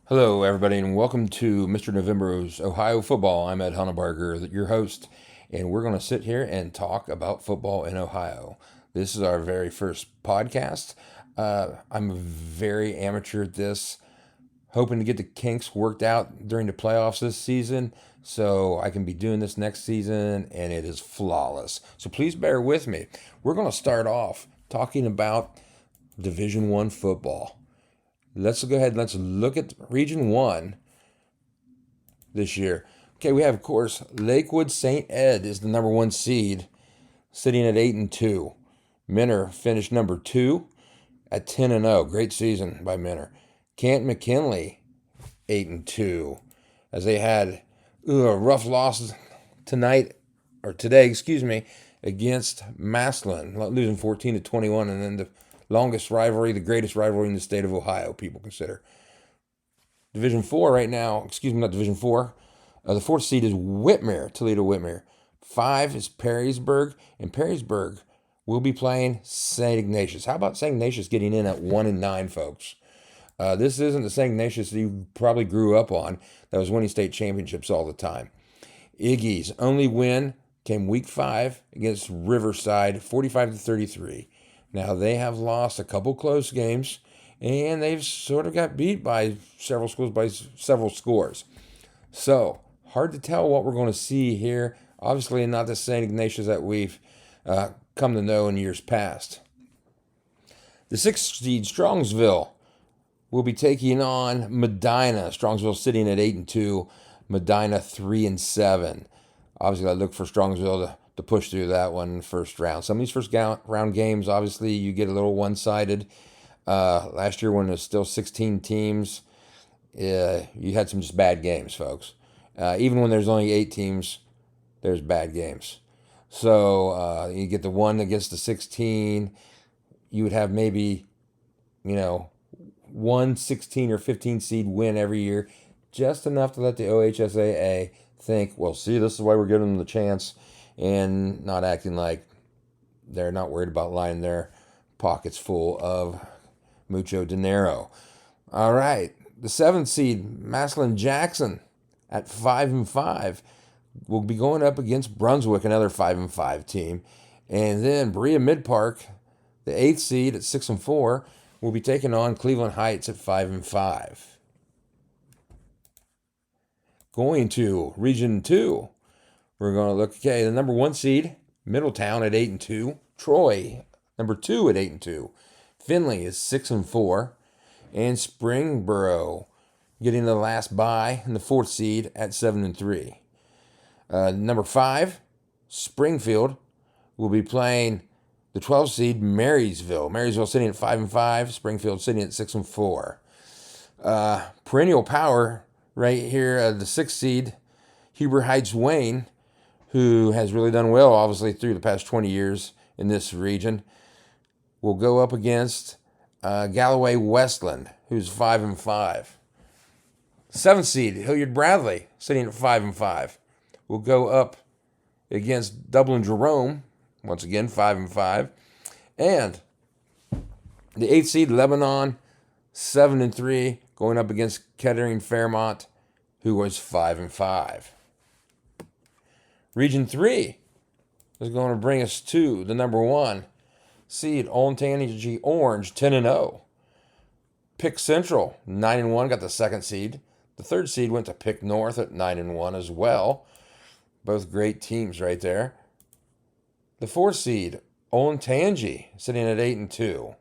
Hello, everybody, and welcome to Mr. November's Ohio Football. I'm Ed Hunnebarger, your host, and we're going to sit here and talk about football in Ohio. This is our very first podcast. I'm very amateur at this, hoping to get the kinks worked out during the playoffs this season so I can be doing this next season, and it is flawless. So please bear with me. We're going to start off talking about Division I football. Let's go ahead and let's look at Region 1 this year. Okay, we have, of course, Lakewood St. Ed is the number 1 seed, sitting at 8-2. Minner finished number 2 at 10-0. Great season by Minner. Canton McKinley, 8-2, as they had a rough loss today, against Massillon, losing 14-21, and then the longest rivalry, the greatest rivalry in the state of Ohio, people consider. Division 4 right now, not Division 4. The 4th seed is Whitmer, Toledo Whitmer. 5 is Perrysburg, and Perrysburg will be playing St. Ignatius. How about St. Ignatius getting in at 1-9, folks? This isn't the St. Ignatius that you probably grew up on that was winning state championships all the time. Iggy's only win came week 5 against Riverside, 45-33. Now, they have lost a couple close games, and they've sort of got beat by several schools by several scores. So, hard to tell what we're going to see here. Obviously, not the St. Ignatius that we've come to know in years past. The 6th seed, Strongsville, will be taking on Medina. Strongsville sitting at 8-2, Medina 3-7. Obviously, I look for Strongsville to push through that one in the first round. Some of these first round games, obviously, you get a little one-sided. Last year, when there's still 16 teams, you had some just bad games, folks. Even when there's only 8 teams, there's bad games. So you get the one against the 16. You would have maybe, one 16 or 15 seed win every year, just enough to let the OHSAA think, well, see, this is why we're giving them the chance, and not acting like they're not worried about lining their pockets full of mucho dinero. All right, the 7th seed, Massillon Jackson, at 5-5, will be going up against Brunswick, another 5-5 team. And then Berea Mid-Park, the 8th seed at 6-4, will be taking on Cleveland Heights at 5-5. Going to Region 2, we're going to look, the number 1 seed, Middletown at 8-2. Troy, number 2 at 8-2. Findlay is 6-4. And Springboro getting the last bye in the 4th seed at 7-3. Number 5, Springfield, will be playing the 12th seed, Marysville. Marysville sitting at 5-5. Springfield sitting at 6-4. Perennial power right here, the 6th seed, Huber Heights Wayne, who has really done well, obviously, through the past 20 years in this region, will go up against Galloway Westland, who's 5-5. 7th seed, Hilliard Bradley, sitting at 5-5, will go up against Dublin Jerome, once again, 5-5. And the 8th seed, Lebanon, 7-3, going up against Kettering Fairmont, who was 5-5. Region 3 is going to bring us to the number 1 seed, Olentangy Orange, 10-0. Pick Central, 9-1, got the 2nd seed. The 3rd seed went to Pick North at 9-1 as well. Both great teams right there. The 4th seed, Olentangy, sitting at 8-2. All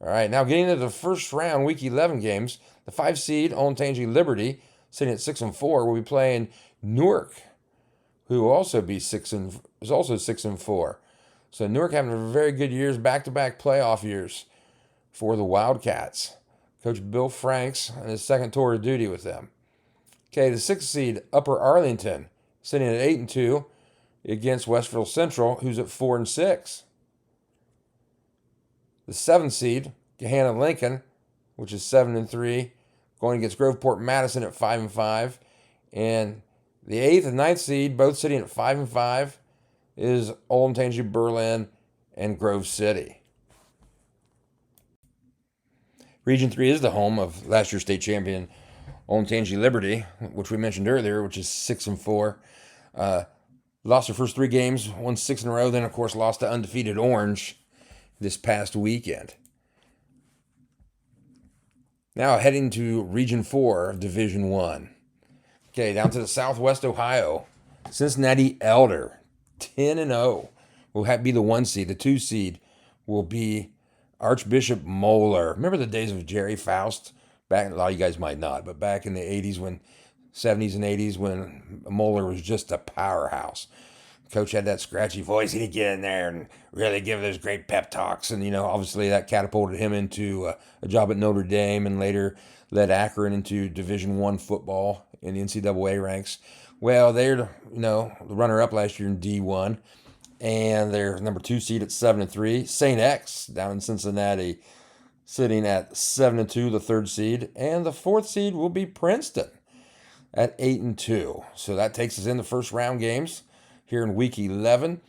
right, now getting into the first round, Week 11 games, the 5 seed, Olentangy Liberty, sitting at 6-4, will be playing Newark, who will also be is also 6-4. So Newark having very good years, back-to-back playoff years for the Wildcats. Coach Bill Franks on his 2nd tour of duty with them. Okay, the 6th seed, Upper Arlington, sitting at 8-2 against Westville Central, who's at 4-6. The 7th seed, Gahanna Lincoln, which is 7-3, going against Groveport Madison at 5-5. And the 8th and 9th seed, both sitting at 5-5, is Olentangy Berlin and Grove City. Region 3 is the home of last year's state champion Olentangy Liberty, which we mentioned earlier, which is 6-4. Lost their first 3 games, won 6 in a row. Then, of course, lost to undefeated Orange this past weekend. Now heading to Region 4 of Division 1. Okay, down to the Southwest Ohio. Cincinnati Elder, 10-0, will be the 1 seed. The 2 seed will be Archbishop Moeller. Remember the days of Jerry Faust? Back, a lot of you guys might not, but back in the 80s, 70s and 80s, when Moeller was just a powerhouse. Coach had that scratchy voice. He'd get in there and really give those great pep talks. And, obviously that catapulted him into a job at Notre Dame and later led Akron into Division I football in the NCAA ranks. Well, they're, the runner-up last year in D1. And they're number 2 seed at 7-3. St. X down in Cincinnati sitting at 7-2, the 3rd seed. And the 4th seed will be Princeton at 8-2. So that takes us in the first round games here in week 11,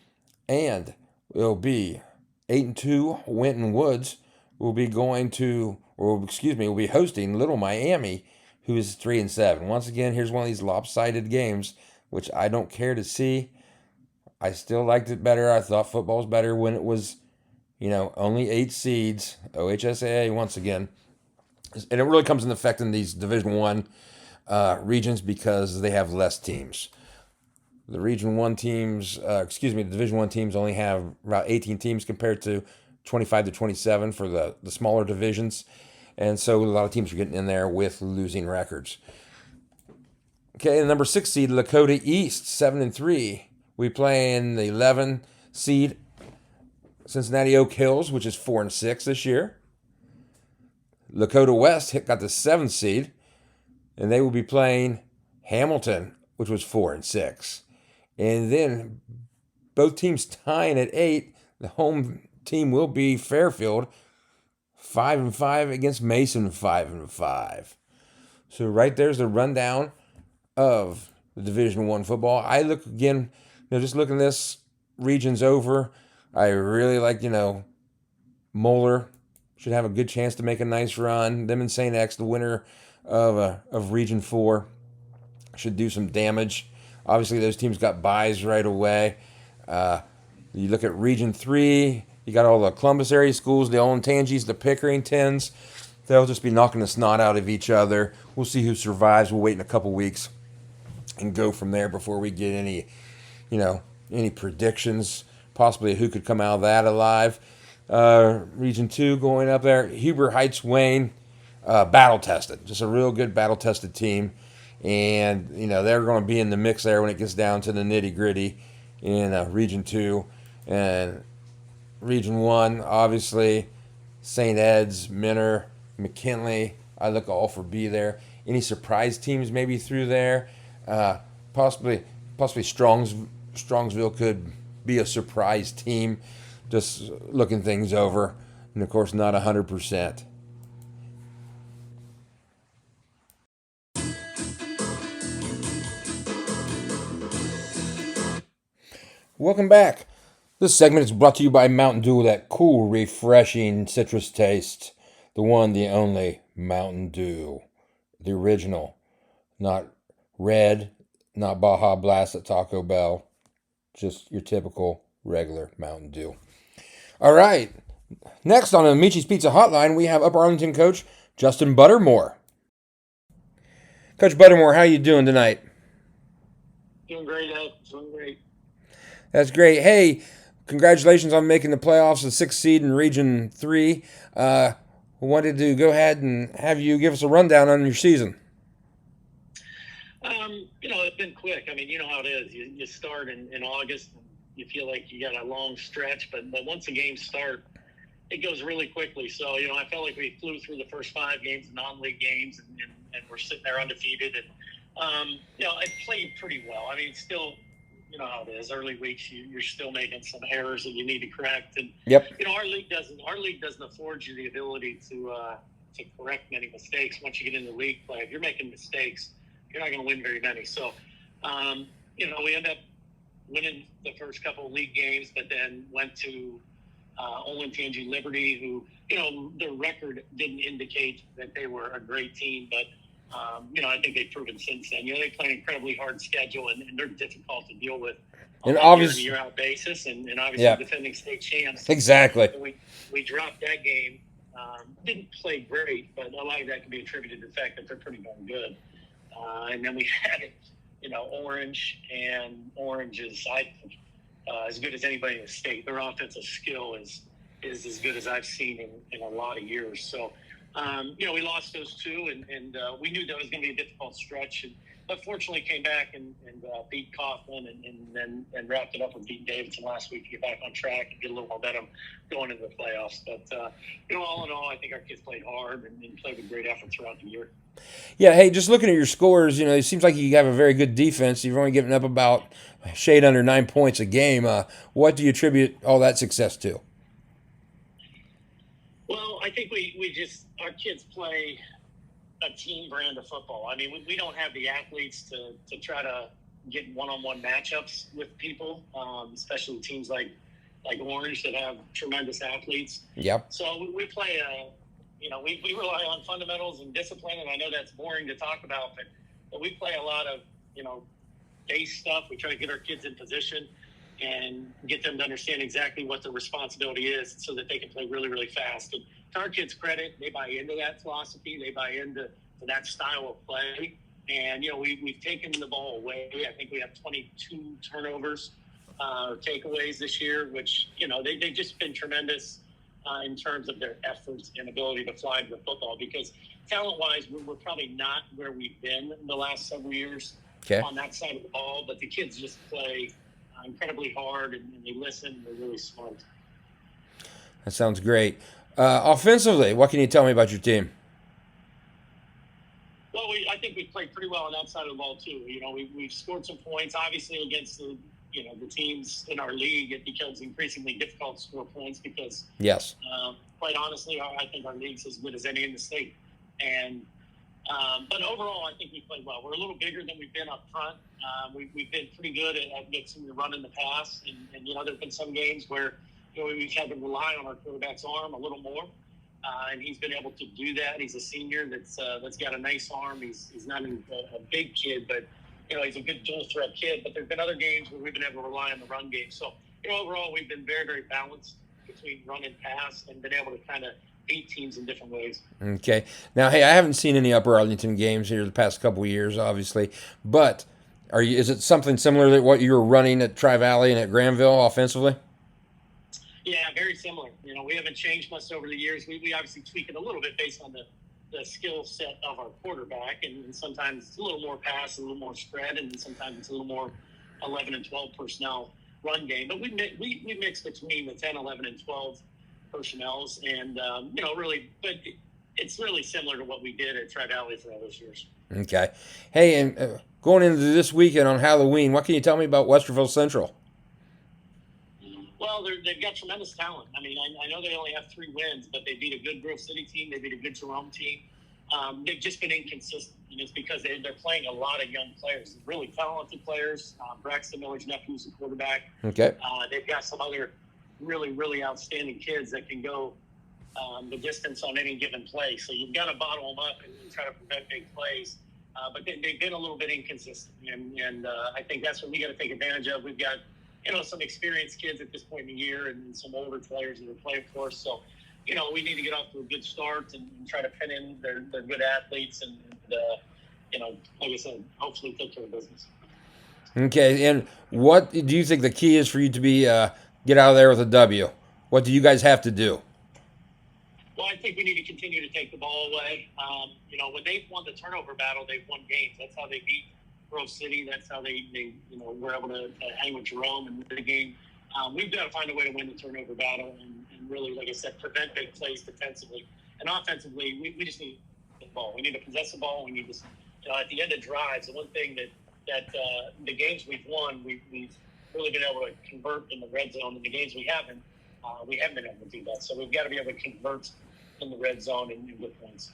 and it'll be 8-2. Winton Woods will be will be hosting Little Miami, who is 3-7. Once again, here's one of these lopsided games, which I don't care to see. I still liked it better. I thought football was better when it was, only 8 seeds. OHSAA once again, and it really comes into effect in these Division I regions because they have less teams. The Region 1 teams, the Division 1 teams only have about 18 teams compared to 25 to 27 for the smaller divisions. And so a lot of teams are getting in there with losing records. Okay, the number 6 seed, Lakota East, 7-3. We play in the 11 seed, Cincinnati Oak Hills, which is 4-6 this year. Lakota West got the 7th seed, and they will be playing Hamilton, which was 4-6. And then both teams tying at 8. The home team will be Fairfield, 5-5 against Mason, 5-5. So right there's the rundown of the Division I football. I look again, just looking this regions over, I really like, Moeller should have a good chance to make a nice run. Them and St. X, the winner of Region 4, should do some damage. Obviously, those teams got byes right away. You look at Region 3, you got all the Columbus area schools, the Olentangys, the Pickeringtons. They'll just be knocking the snot out of each other. We'll see who survives. We'll wait in a couple weeks and go from there before we get any predictions, possibly who could come out of that alive. Region 2 going up there, Huber Heights, Wayne, battle-tested. Just a real good battle-tested team. And, they're going to be in the mix there when it gets down to the nitty-gritty in Region 2. And Region 1, obviously, St. Ed's, Minner, McKinley. I look all for B there. Any surprise teams maybe through there? Possibly Strongsville could be a surprise team, just looking things over. And, of course, not 100%. Welcome back. This segment is brought to you by Mountain Dew, that cool, refreshing citrus taste. The one, the only Mountain Dew. The original. Not red, not Baja Blast at Taco Bell. Just your typical, regular Mountain Dew. All right. Next on the Michi's Pizza Hotline, we have Upper Arlington coach Justin Buttermore. Coach Buttermore, how you doing tonight? Doing great, Ed. Doing great. That's great. Hey, congratulations on making the playoffs, the 6th seed in Region 3. Wanted to go ahead and have you give us a rundown on your season. It's been quick. I mean, you know how it is. You start in August, and you feel like you got a long stretch, but once the games start, it goes really quickly. So, I felt like we flew through the first 5 games, non-league games, and we're sitting there undefeated. And, I played pretty well. I mean, still, you know how it is. Early weeks, you're still making some errors that you need to correct. And, yep. Our league doesn't afford you the ability to correct many mistakes once you get into league play. If you're making mistakes, you're not going to win very many. So, we end up winning the first couple of league games, but then went to Olentangy Liberty, who, their record didn't indicate that they were a great team, but I think they've proven since then. They play an incredibly hard schedule, and they're difficult to deal with And on a obviously, year-in, year-out basis. And obviously, yeah, defending state champs. exactly. We dropped that game. Didn't play great, but a lot of that can be attributed to the fact that they're pretty darn good. And then we had, Orange, and Orange is, I think, as good as anybody in the state. Their offensive skill is as good as I've seen in a lot of years. So, we lost those two, and we knew that was going to be a difficult stretch. But fortunately came back and beat Coughlin and wrapped it up with beating Davidson last week to get back on track and get a little momentum going into the playoffs. But, all in all, I think our kids played hard and played with great effort throughout the year. Yeah, hey, just looking at your scores, it seems like you have a very good defense. You've only given up about shade under 9 points a game. What do you attribute all that success to? Well, I think our kids play a team brand of football. I mean, we don't have the athletes to try to get one-on-one matchups with people, especially teams like Orange that have tremendous athletes. Yep. So we play we rely on fundamentals and discipline, and I know that's boring to talk about, but we play a lot of, base stuff. We try to get our kids in position and get them to understand exactly what their responsibility is so that they can play really, really fast. And to our kids' credit, they buy into that philosophy. They buy into that style of play. And, we've taken the ball away. I think we have 22 turnovers or takeaways this year, which, they've just been tremendous in terms of their efforts and ability to fly the football, because talent-wise, we're probably not where we've been in the last several years on that side of the ball. But the kids just play incredibly hard, and they listen. They're really smart. That sounds great. Offensively, what can you tell me about your team? Well, I think we played pretty well on that side of the ball too. We've scored some points. Obviously, against the teams in our league, it becomes increasingly difficult to score points because, yes, quite honestly, I think our league's as good as any in the state. And but overall, I think we played well. We're a little bigger than we've been up front. We've been pretty good at mixing the run in the pass, and there've been some games where we've had to rely on our quarterback's arm a little more, and he's been able to do that. He's a senior that's got a nice arm. He's not a big kid, but he's a good dual threat kid. But there've been other games where we've been able to rely on the run game. So overall, we've been very, very balanced between run and pass, and been able to kind of beat teams in different ways. Okay. Now, hey, I haven't seen any Upper Arlington games here the past couple of years, obviously, but is it something similar to what you were running at Tri-Valley and at Granville offensively? Yeah, very similar. We haven't changed much over the years. We obviously tweak it a little bit based on the skill set of our quarterback, and sometimes it's a little more pass, a little more spread, and sometimes it's a little more 11 and 12 personnel run game. But we mix between the 10, 11, and 12 personnels, and really, but it's really similar to what we did at Tri-Valley for all those years. Okay. Hey, and going into this weekend on Halloween, what can you tell me about Westerville Central? Well, they've got tremendous talent. I mean, I know they only have 3 wins, but they beat a good Grove City team. They beat a good Jerome team. They've just been inconsistent, and it's because they're playing a lot of young players, really talented players. Braxton Miller's nephew is the quarterback. Okay. They've got some other really, really outstanding kids that can go the distance on any given play. So you've got to bottle them up and try to prevent big plays. But they've been a little bit inconsistent, and I think that's what we got to take advantage of. We've got some experienced kids at this point in the year and some older players that are playing for us. So, we need to get off to a good start and try to pin in their good athletes and like I said, hopefully take care of business. Okay, and what do you think the key is for you to be get out of there with a W? What do you guys have to do? Well, I think we need to continue to take the ball away. When they've won the turnover battle, they've won games. That's how they beat Grove City. That's how they were able to hang with Jerome and win the game. We've got to find a way to win the turnover battle and really, like I said, prevent big plays defensively. And offensively, we just need the ball. We need to possess the ball. We need to, at the end of drives, the one thing that the games we've won, we've really been able to convert in the red zone. In the games we haven't been able to do that. So we've got to be able to convert in the red zone and get points.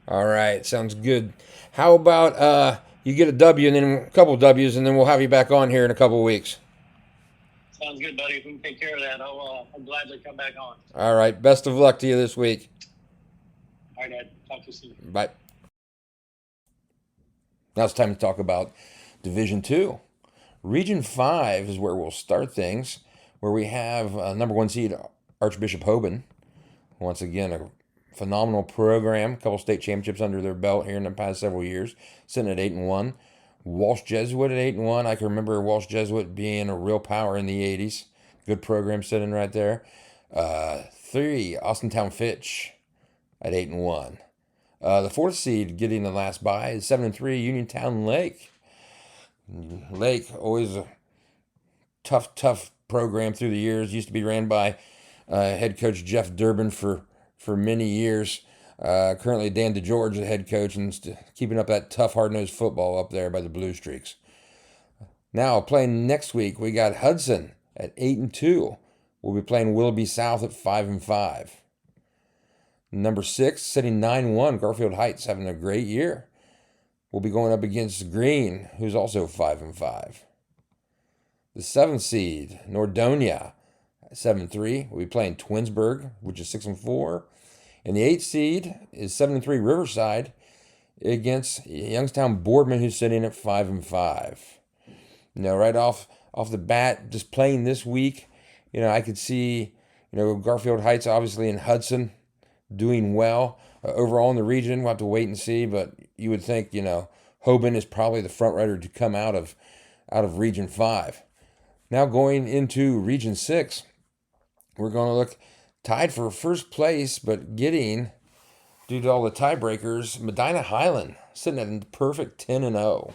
All right, sounds good. How about you get a W and then a couple of W's, and then we'll have you back on here in a couple of weeks. Sounds good, buddy. If we can take care of that, I'll gladly come back on. All right, best of luck to you this week. All right, Ed. Talk to you soon. Bye. Now it's time to talk about Division 2. Region 5 is where we'll start things, where we have number 1 seed Archbishop Hoban. Once again, a phenomenal program, a couple state championships under their belt here in the past several years, sitting at 8-1. Walsh Jesuit at 8-1. I can remember Walsh Jesuit being a real power in the 80s. Good program sitting right there. 3, Austintown Fitch at 8-1. The 4th seed getting the last bye is 7-3, Uniontown Lake. Lake, always a tough program through the years. Used to be ran by head coach Jeff Durbin for many years. Currently Dan DeGeorge, the head coach, and keeping up that tough, hard-nosed football up there by the Blue Streaks. Now, playing next week, we got Hudson at 8-2. We'll be playing Willoughby South at 5-5. Number 6, sitting 9-1, Garfield Heights, having a great year. We'll be going up against Green, who's also 5-5. The 7th seed, Nordonia, 7-3. We'll be playing Twinsburg, which is 6-4. And the 8th seed is 7-3 Riverside against Youngstown Boardman, who's sitting at 5-5. Right off the bat, just playing this week, I could see, Garfield Heights obviously in Hudson doing well. Overall in the region, we'll have to wait and see, but you would think, Hoban is probably the front runner to come out of Region 5. Now going into Region 6, we're going to look tied for first place, but getting, due to all the tiebreakers, Medina Highland, sitting at a perfect 10-0.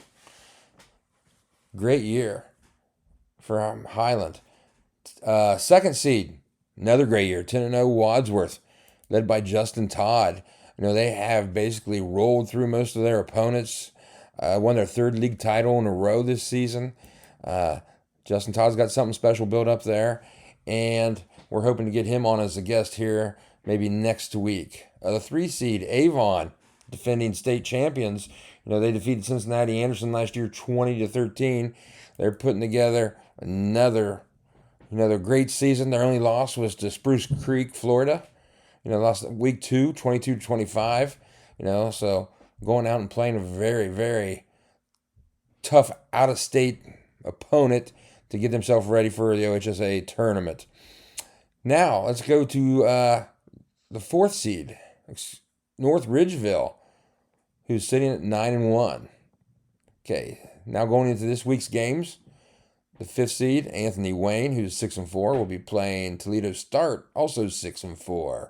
Great year for Highland. 2nd seed, another great year, 10-0 Wadsworth, led by Justin Todd. They have basically rolled through most of their opponents, won their 3rd league title in a row this season. Justin Todd's got something special built up there, and we're hoping to get him on as a guest here maybe next week. The 3 seed, Avon, defending state champions. They defeated Cincinnati Anderson last year 20-13. They're putting together another great season. Their only loss was to Spruce Creek, Florida. Lost week 2, 22-25. So going out and playing a very, very tough out-of-state opponent to get themselves ready for the OHSAA tournament. Now, let's go to the 4th seed, North Ridgeville, who's sitting at 9-1. Okay, now going into this week's games, the 5th seed, Anthony Wayne, who's 6-4, will be playing Toledo Start, also 6-4.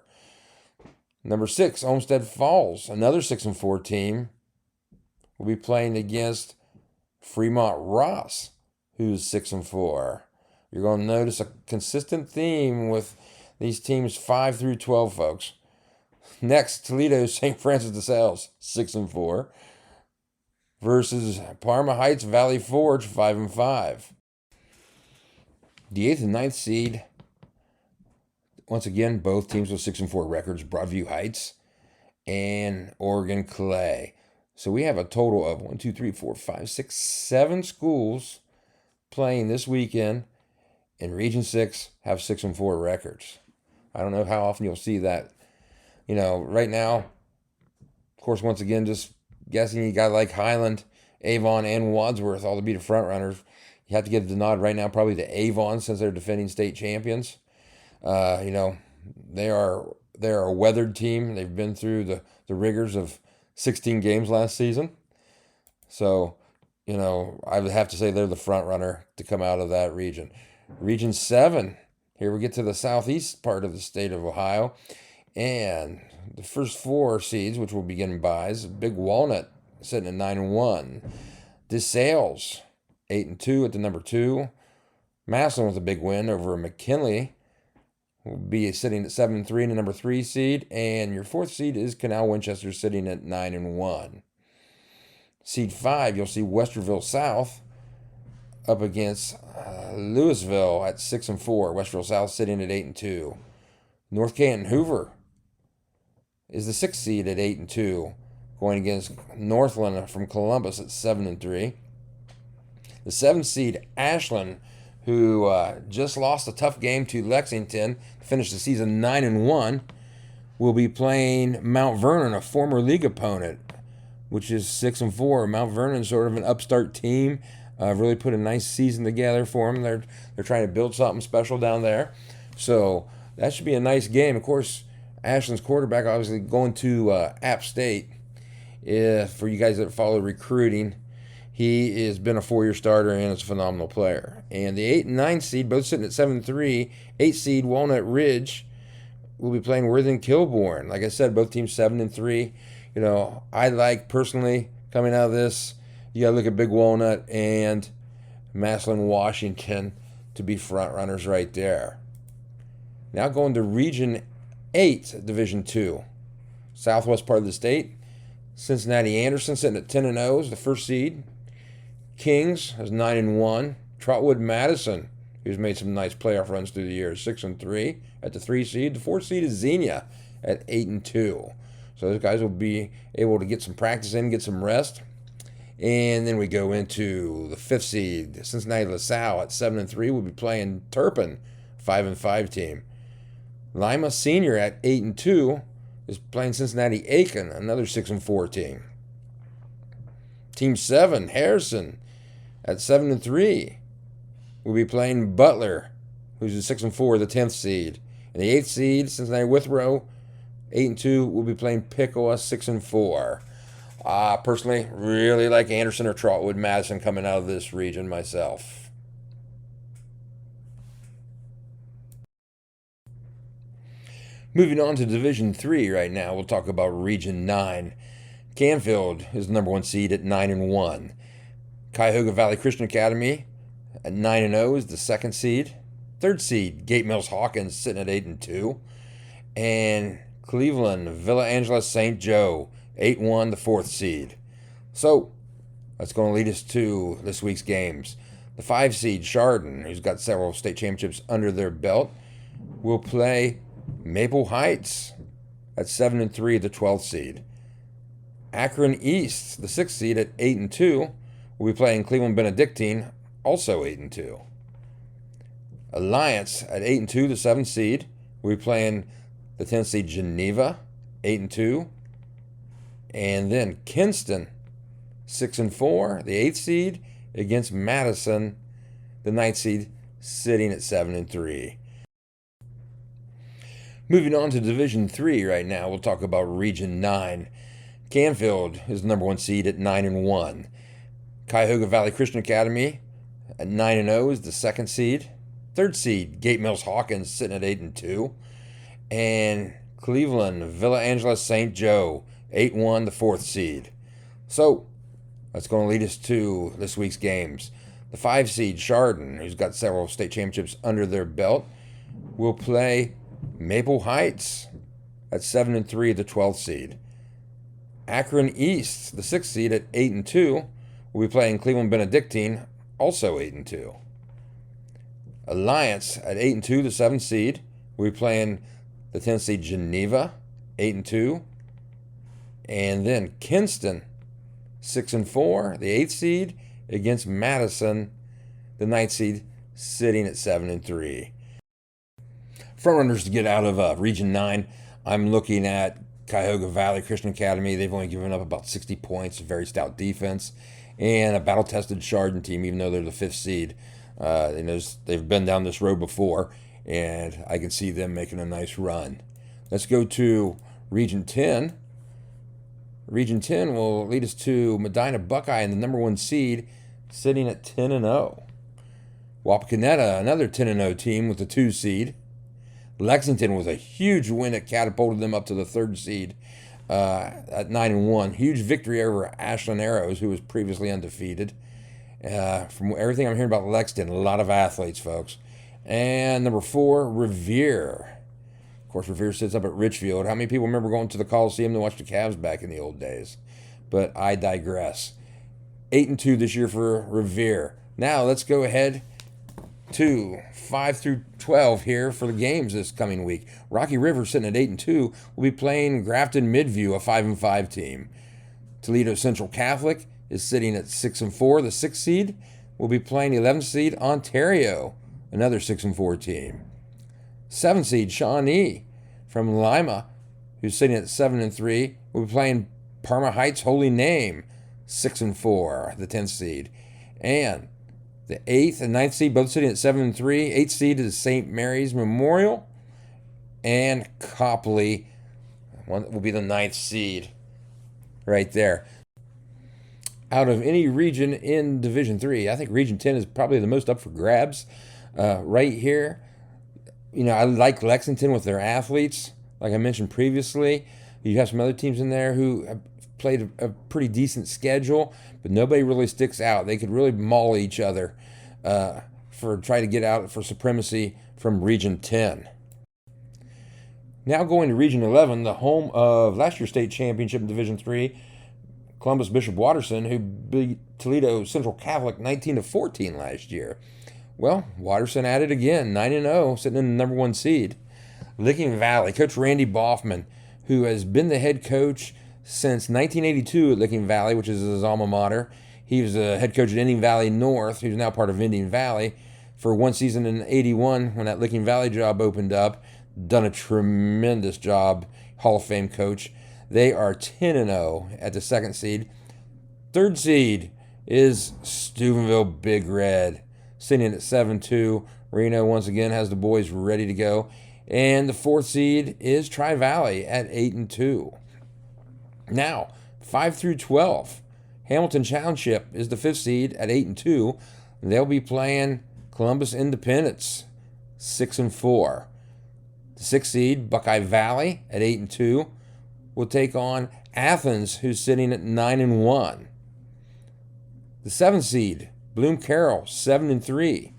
Number 6, Olmsted Falls, another 6-4 team, will be playing against Fremont Ross, who's 6-4. You're going to notice a consistent theme with these teams 5 through 12, folks. Next, Toledo St. Francis de Sales, 6-4, versus Parma Heights Valley Forge, 5-5. The 8th and 9th seed, once again, both teams with 6-4 records, Broadview Heights and Oregon Clay. So we have a total of 7 schools playing this weekend in Region 6 have 6-4 records. I don't know how often you'll see that. Right now, of course, once again, just guessing, you got like Highland, Avon, and Wadsworth all to be the front runners. You have to give the nod right now probably to Avon since they're defending state champions. They are a weathered team. They've been through the rigors of 16 games last season. So, I would have to say they're the front runner to come out of that region. Region 7, here we get to the southeast part of the state of Ohio. And the first 4 seeds, which will be getting byes, Big Walnut sitting at 9-1. DeSales, 8-2 at the number 2. Massillon with a big win over McKinley. Will be sitting at 7-3 in the number 3 seed. And your 4th seed is Canal Winchester sitting at 9-1. Seed 5, you'll see Westerville South up against Louisville at 6-4. Westerville South sitting at 8-2. North Canton Hoover is the 6th seed at 8-2, going against Northland from Columbus at 7-3. The 7th seed Ashland, who just lost a tough game to Lexington, finished the season 9-1, will be playing Mount Vernon, a former league opponent, which is 6-4. Mount Vernon's sort of an upstart team. Really put a nice season together for them. They're trying to build something special down there. So that should be a nice game. Of course, Ashland's quarterback obviously going to App State. For you guys that follow recruiting, he has been a 4-year starter and is a phenomenal player. And the 8 and 9 seed, both sitting at 7-3, 8 seed Walnut Ridge will be playing Worthing Kilbourne. Like I said, both teams 7-3. You know, I like personally coming out of this, you got to look at Big Walnut and Massillon, Washington to be front runners right there. Now going to Region 8, Division 2, southwest part of the state. Cincinnati Anderson sitting at 10-0 is the first seed. Kings is 9-1. Trotwood Madison, who's made some nice playoff runs through the years, 6-3 at the 3 seed. The 4th seed is Xenia at 8-2. So those guys will be able to get some practice in, get some rest. And then we go into the 5th seed, Cincinnati LaSalle at 7-3. We'll be playing Turpin, 5-5 team. Lima Senior at 8-2 is playing Cincinnati Aiken, another 6-4 team. Team 7, Harrison, at 7-3. We'll be playing Butler, who's a 6-4, the 10th seed. And the 8th seed, Cincinnati Withrow, 8-2. We'll be playing Picowa, 6-4. Personally, really like Anderson or Trotwood Madison coming out of this region myself. Moving on to Division 3 right now, we'll talk about Region 9. Canfield is the number 1 seed at 9-1. Cuyahoga Valley Christian Academy at 9-0 is the 2nd seed. 3rd seed, Gate Mills Hawkins sitting at 8-2. And Cleveland Villa Angela St. Joe, 8-1, the 4th seed. So that's going to lead us to this week's games. The 5 seed Chardon, who's got several state championships under their belt, will play Maple Heights at 7-3, the 12th seed. Akron East, the 6th seed at 8-2, will be playing Cleveland Benedictine, also 8-2. Alliance at 8-2, the 7th seed, will be playing the 10th seed Geneva, 8-2. And then Kinston, 6-4, the 8th seed, against Madison, the 9th seed, sitting at 7-3. Moving on to Division 3 right now, we'll talk about Region 9. Canfield is the number 1 seed at 9-1. Cuyahoga Valley Christian Academy at 9-0 is the 2nd seed. 3rd seed, Gate Mills Hawkins sitting at 8-2. And Cleveland Villa Angela St. Joe, 8-1, the 4th seed. So that's going to lead us to this week's games. The 5 seed Chardon, who's got several state championships under their belt, will play Maple Heights at 7-3, the 12th seed. Akron East, the 6th seed at 8-2, will be playing Cleveland Benedictine, also 8-2. Alliance at 8-2, the 7th seed, will be playing the 10th seed Geneva, 8-2. And then Kinston, 6-4, the 8th seed, against Madison, the 9th seed, sitting at 7-3. Frontrunners to get out of Region 9, I'm looking at Cuyahoga Valley Christian Academy. They've only given up about 60 points, a very stout defense, and a battle-tested Chardon team, even though they're the 5th seed. They've been down this road before, and I can see them making a nice run. Let's go to Region 10. Region 10 will lead us to Medina Buckeye and the number 1 seed, sitting at 10-0. Wapakoneta, another 10-0 team with the 2 seed. Lexington was a huge win that catapulted them up to the 3rd seed at 9-1. Huge victory over Ashland Arrows, who was previously undefeated. From everything I'm hearing about Lexington, a lot of athletes, folks. And number 4, Revere. Of course, Revere sits up at Richfield. How many people remember going to the Coliseum to watch the Cavs back in the old days? But I digress. 8-2 this year for Revere. Now let's go ahead to 5 through 12 here for the games this coming week. Rocky River sitting at 8-2 will be playing Grafton Midview, a 5-5 team. Toledo Central Catholic is sitting at 6-4, the 6th seed. Will be playing the 11th seed Ontario, another 6-4 team. 7th seed Shawnee from Lima, who's sitting at 7-3, will be playing Parma Heights Holy Name, 6-4, the 10th seed. And the 8th and 9th seed, both sitting at 7-3. 8th seed is St. Mary's Memorial. And Copley will be the 9th seed right there. Out of any region in Division 3, I think Region 10 is probably the most up for grabs right here. I like Lexington with their athletes, like I mentioned previously. You have some other teams in there who have played a pretty decent schedule, but nobody really sticks out. They could really maul each other for try to get out for supremacy from Region 10. Now going to Region 11, the home of last year's state championship in Division 3, Columbus Bishop Watterson, who beat Toledo Central Catholic 19-14 last year. Well, Watterson at it again, 9-0, sitting in the number 1 seed. Licking Valley, Coach Randy Boffman, who has been the head coach since 1982 at Licking Valley, which is his alma mater. He was the head coach at Indian Valley North, who's now part of Indian Valley, for one season in 81 when that Licking Valley job opened up. Done a tremendous job, Hall of Fame coach. They are 10-0 at the 2nd seed. 3rd seed is Steubenville Big Red, sitting at 7-2. Reno once again has the boys ready to go. And the 4th seed is Tri-Valley at 8-2. Now, 5 through 12. Hamilton Township is the 5th seed at 8-2. They'll be playing Columbus Independence, 6-4. The 6th seed, Buckeye Valley at 8-2, will take on Athens, who's sitting at 9-1. The 7th seed, Bloom Carroll, 7-3,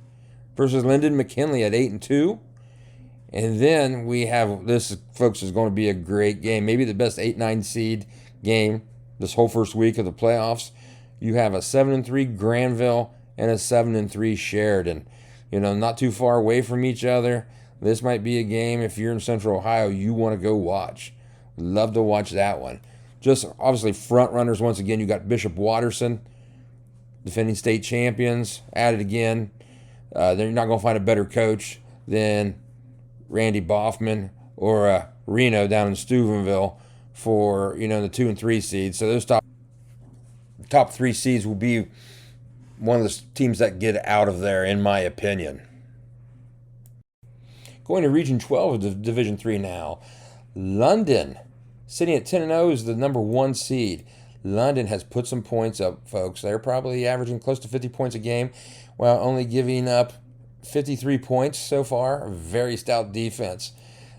versus Linden McKinley at 8-2. And then we have, this, folks, is going to be a great game. Maybe the best 8-9 seed game this whole first week of the playoffs. You have a 7-3 Granville and a 7-3 Sheridan. Not too far away from each other. This might be a game, if you're in Central Ohio, you want to go watch. Love to watch that one. Just obviously front runners once again. You got Bishop Watterson, defending state champions, at it again. They're not going to find a better coach than Randy Boffman or Reno down in Steubenville for the 2 and 3 seeds. So those top 3 seeds will be one of the teams that get out of there, in my opinion. Going to Region 12 of Division 3 now. London, sitting at 10-0, is the number 1 seed. London has put some points up, folks. They're probably averaging close to 50 points a game, while only giving up 53 points so far. Very stout defense.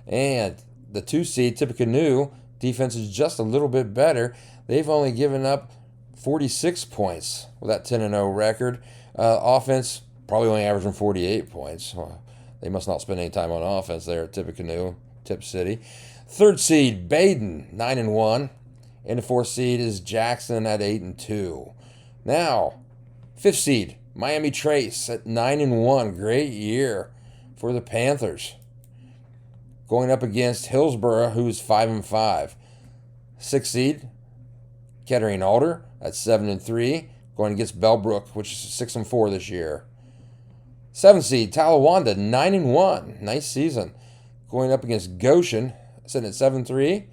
And the 2 seed, Tippecanoe, defense is just a little bit better. They've only given up 46 points with that 10-0 record. Offense, probably only averaging 48 points. Well, they must not spend any time on offense there at Tippecanoe, Tip City. 3rd seed, Baden, 9-1. And the 4th seed is Jackson at 8-2. Now, 5th seed, Miami Trace at 9-1. Great year for the Panthers. Going up against Hillsborough, who's 5-5. 6th seed, Kettering Alder at 7-3. Going against Bellbrook, which is 6-4 this year. 7th seed, Talawanda, 9-1. Nice season. Going up against Goshen, sitting at 7-3.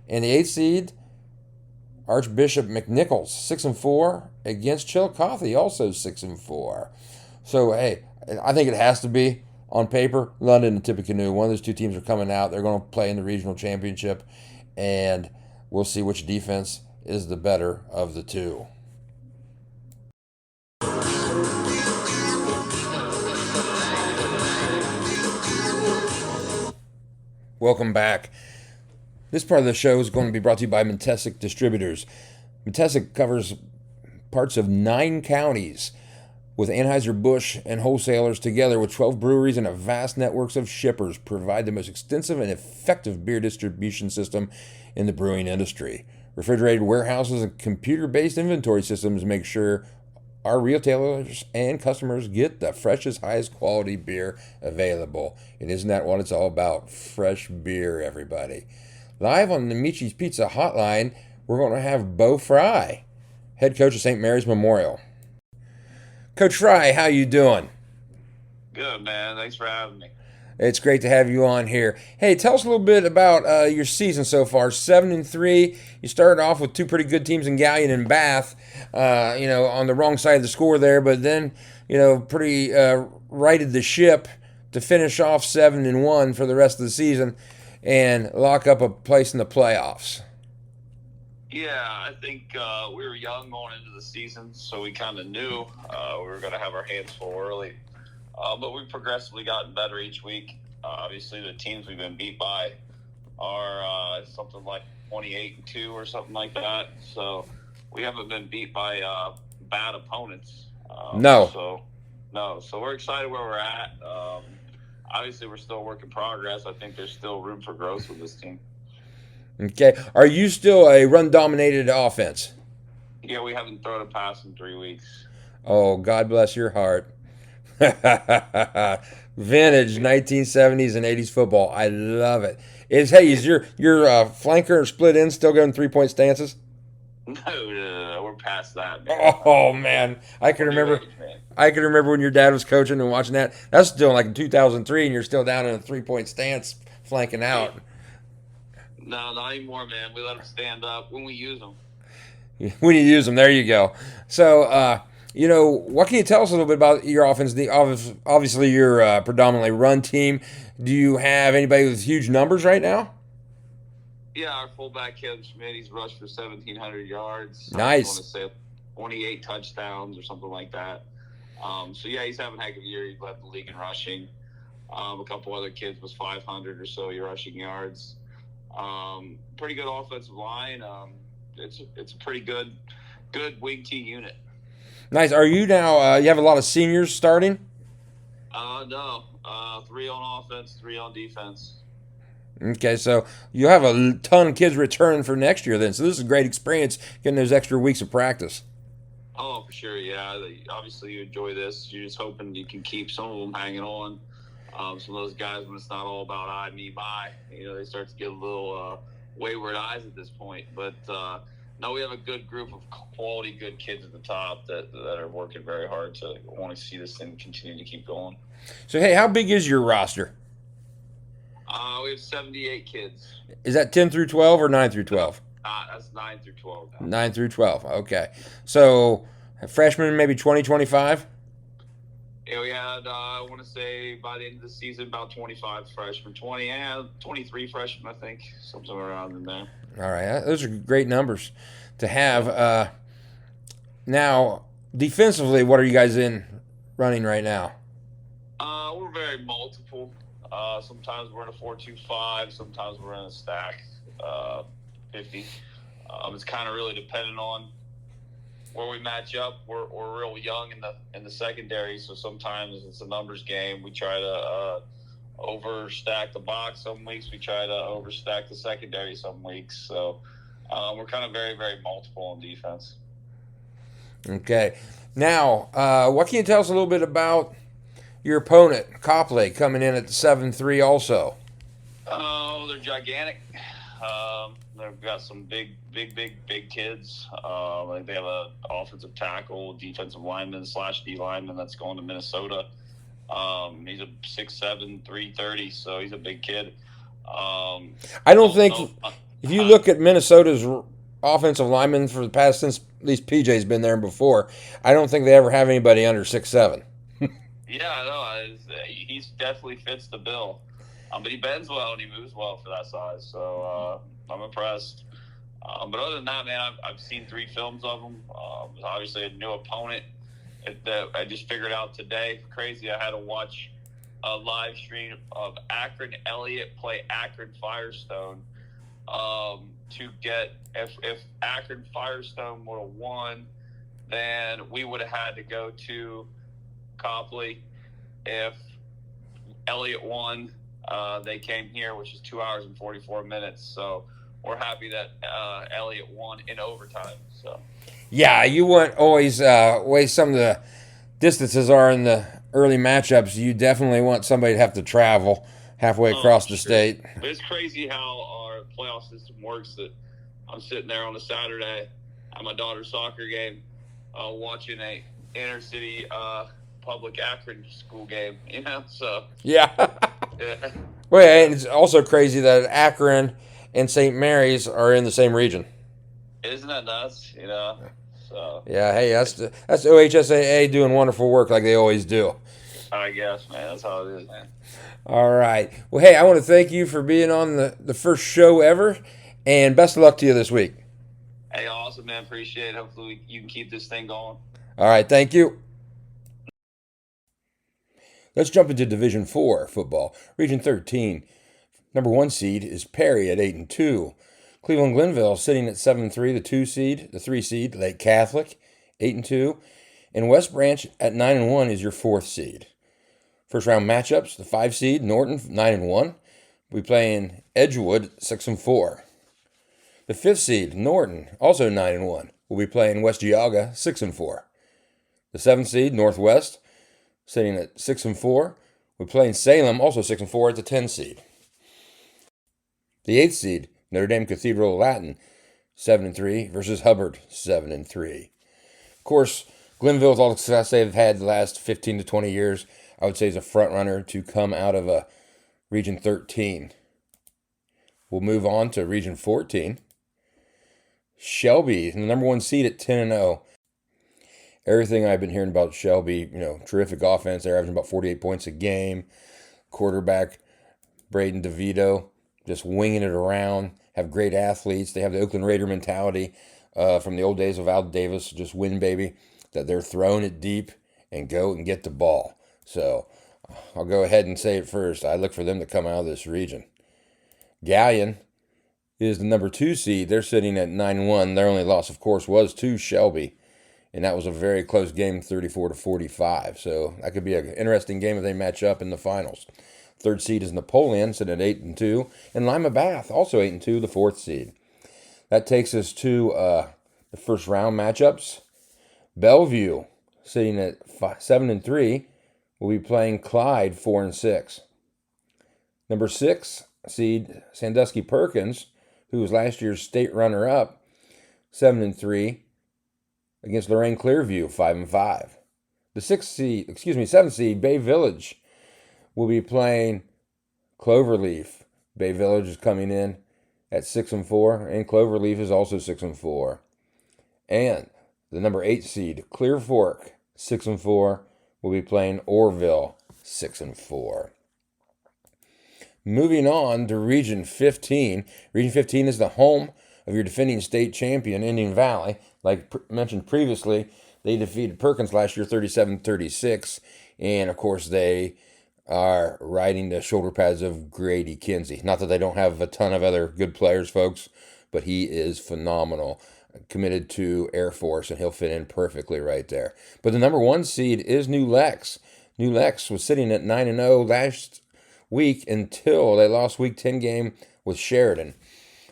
And the 8th seed, Archbishop McNichols, 6-4, against Chillicothe, also 6-4. So, hey, I think it has to be, on paper, London and Tippecanoe. One of those 2 teams are coming out. They're going to play in the regional championship, and we'll see which defense is the better of the 2. Welcome back. This part of the show is going to be brought to you by Mentesic Distributors. Mentesic covers parts of 9 counties with Anheuser-Busch and wholesalers, together with 12 breweries and a vast network of shippers, provide the most extensive and effective beer distribution system in the brewing industry. Refrigerated warehouses and computer-based inventory systems make sure our retailers and customers get the freshest, highest quality beer available. And isn't that what it's all about? Fresh beer, everybody. Live on the Michi's Pizza hotline, we're going to have Bo Frye, head coach of St. Mary's Memorial. Coach Frye, how you doing? Good, man. Thanks for having me. It's great to have you on here. Hey, tell us a little bit about your season so far. 7-3. You started off with two pretty good teams in Gallion and Bath. On the wrong side of the score there, but then pretty righted the ship to finish off 7-1 for the rest of the season and lock up a place in the playoffs. Yeah, I think we were young going into the season, so we kind of knew we were going to have our hands full early. But we've progressively gotten better each week. Obviously, the teams we've been beat by are something like 28-2 or something like that. So we haven't been beat by bad opponents. No. So we're excited where we're at. Obviously, we're still a work in progress. I think there's still room for growth with this team. Okay. Are you still a run-dominated offense? Yeah, we haven't thrown a pass in 3 weeks. Oh, God bless your heart. Vintage 1970s and 80s football. I love it. Is your flanker or split end still going 3-point stances? No, we're past that, man. Oh man, I can remember when your dad was coaching and watching that. That's still like in 2003, and you're still down in a 3-point stance flanking out. No, not anymore, man. We let them stand up when we use them. When you use them, there you go. So, what can you tell us a little bit about your offense? Obviously, you're a predominantly run team. Do you have anybody with huge numbers right now? Yeah, our fullback, Kevin Schmidt, he's rushed for 1,700 yards. Nice. I want to say 28 touchdowns or something like that. He's having a heck of a year. He led the league in rushing. A couple other kids was 500 or so rushing yards. Pretty good offensive line. It's a pretty good wing T unit. Nice. Are you now? You have a lot of seniors starting? No. 3 on offense, 3 on defense. Okay, so you have a ton of kids returning for next year then. So this is a great experience getting those extra weeks of practice. Oh, for sure, yeah. Obviously, you enjoy this. You're just hoping you can keep some of them hanging on. Some of those guys, when it's not all about I, me, my, they start to get a little wayward eyes at this point. But no, we have a good group of quality, good kids at the top that are working very hard to want to see this thing continue to keep going. So, hey, how big is your roster? We have 78 kids. Is that 10 through 12 or 9 through 12? That's 9 through 12. 9 through 12, okay. So, freshmen maybe 20, 25? Yeah, we had, I want to say, by the end of the season, about 25 freshmen. 23 freshmen, I think, something around in there. All right, those are great numbers to have. Now, defensively, what are you guys running right now? We're very multiple. Sometimes we're in a 4-2-5. Sometimes we're in a stack 50. It's kind of really dependent on where we match up. We're real young in the secondary, so sometimes it's a numbers game. We try to overstack the box some weeks. We try to overstack the secondary some weeks. So we're kind of very, very multiple on defense. Okay. Now, what can you tell us a little bit about your opponent, Copley, coming in at 7-3 also? Oh, they're gigantic. They've got some big kids. They have an offensive tackle, defensive lineman / D lineman that's going to Minnesota. He's a 6'7", 330, so he's a big kid. I don't think if you look at Minnesota's offensive linemen for the past, since at least PJ's been there before, I don't think they ever have anybody under 6'7". Yeah, no, he definitely fits the bill. But he bends well and he moves well for that size, so I'm impressed. But other than that, man, I've seen 3 films of him. Obviously, a new opponent that I just figured out today. Crazy, I had to watch a live stream of Akron Elliott play Akron Firestone to get if Akron Firestone would have won, then we would have had to go to Copley. If Elliott won, they came here, which is 2 hours and 44 minutes. So we're happy that Elliott won in overtime. So yeah, you want always way some of the distances are in the early matchups. You definitely want somebody to have to travel halfway across the state. But it's crazy how our playoff system works. That I'm sitting there on a Saturday at my daughter's soccer game, watching a inner city public Akron school game, so. Yeah. Yeah. Well, and it's also crazy that Akron and St. Mary's are in the same region. Isn't that nuts, So, Yeah, hey, that's OHSAA doing wonderful work like they always do. I guess, man, that's how it is, man. All right. Well, hey, I want to thank you for being on the first show ever, and best of luck to you this week. Hey, awesome, man. Appreciate it. Hopefully you can keep this thing going. All right, thank you. Let's jump into Division 4 football. Region 13. Number 1 seed is Perry at 8-2. Cleveland Glenville sitting at 7-3, the 2 seed. The 3 seed, Lake Catholic, 8-2. And West Branch at 9-1 is your 4th seed. First round matchups, the 5 seed, Norton, 9-1. We'll be playing Ridgewood, 6-4. The 5th seed, Norton, also 9-1. We'll be playing West Geauga, 6-4. The 7th seed, Northwest, sitting at 6-4. We're playing Salem, also 6-4, at the 10 seed. The 8th seed, Notre Dame Cathedral Latin, 7-3 versus Hubbard, 7-3. Of course, Glenville, with all the success they've had the last 15 to 20 years, I would say is a front runner to come out of a Region 13. We'll move on to Region 14. Shelby, the number 1 seed at 10-0. Everything I've been hearing about Shelby, terrific offense. They're averaging about 48 points a game. Quarterback Braden DeVito, just winging it around. Have great athletes. They have the Oakland Raider mentality from the old days of Al Davis, just win, baby, that they're throwing it deep and go and get the ball. So I'll go ahead and say it first. I look for them to come out of this region. Galleon is the number 2 seed. They're sitting at 9-1. Their only loss, of course, was to Shelby. And that was a very close game, 34-45. So that could be an interesting game if they match up in the finals. 3rd seed is Napoleon, sitting at 8-2. And Lima Bath, also 8-2, the 4th seed. That takes us to the first round matchups. Bellevue, sitting at 7-3, will be playing Clyde, 4-6. Number 6 seed, Sandusky Perkins, who was last year's state runner-up, 7-3, against Lorraine Clearview, 5-5. The 7th seed, Bay Village, will be playing Cloverleaf. Bay Village is coming in at 6-4, and Cloverleaf is also 6-4. And the number 8 seed, Clear Fork, 6-4, will be playing Orville, 6-4. Moving on to Region 15. Region 15 is the home of your defending state champion, Indian Valley. Like mentioned previously, they defeated Perkins last year 37-36. And, of course, they are riding the shoulder pads of Grady Kinsey. Not that they don't have a ton of other good players, folks, but he is phenomenal. Committed to Air Force, and he'll fit in perfectly right there. But the number 1 seed is New Lex. New Lex was sitting at 9-0 last week until they lost Week 10 game with Sheridan.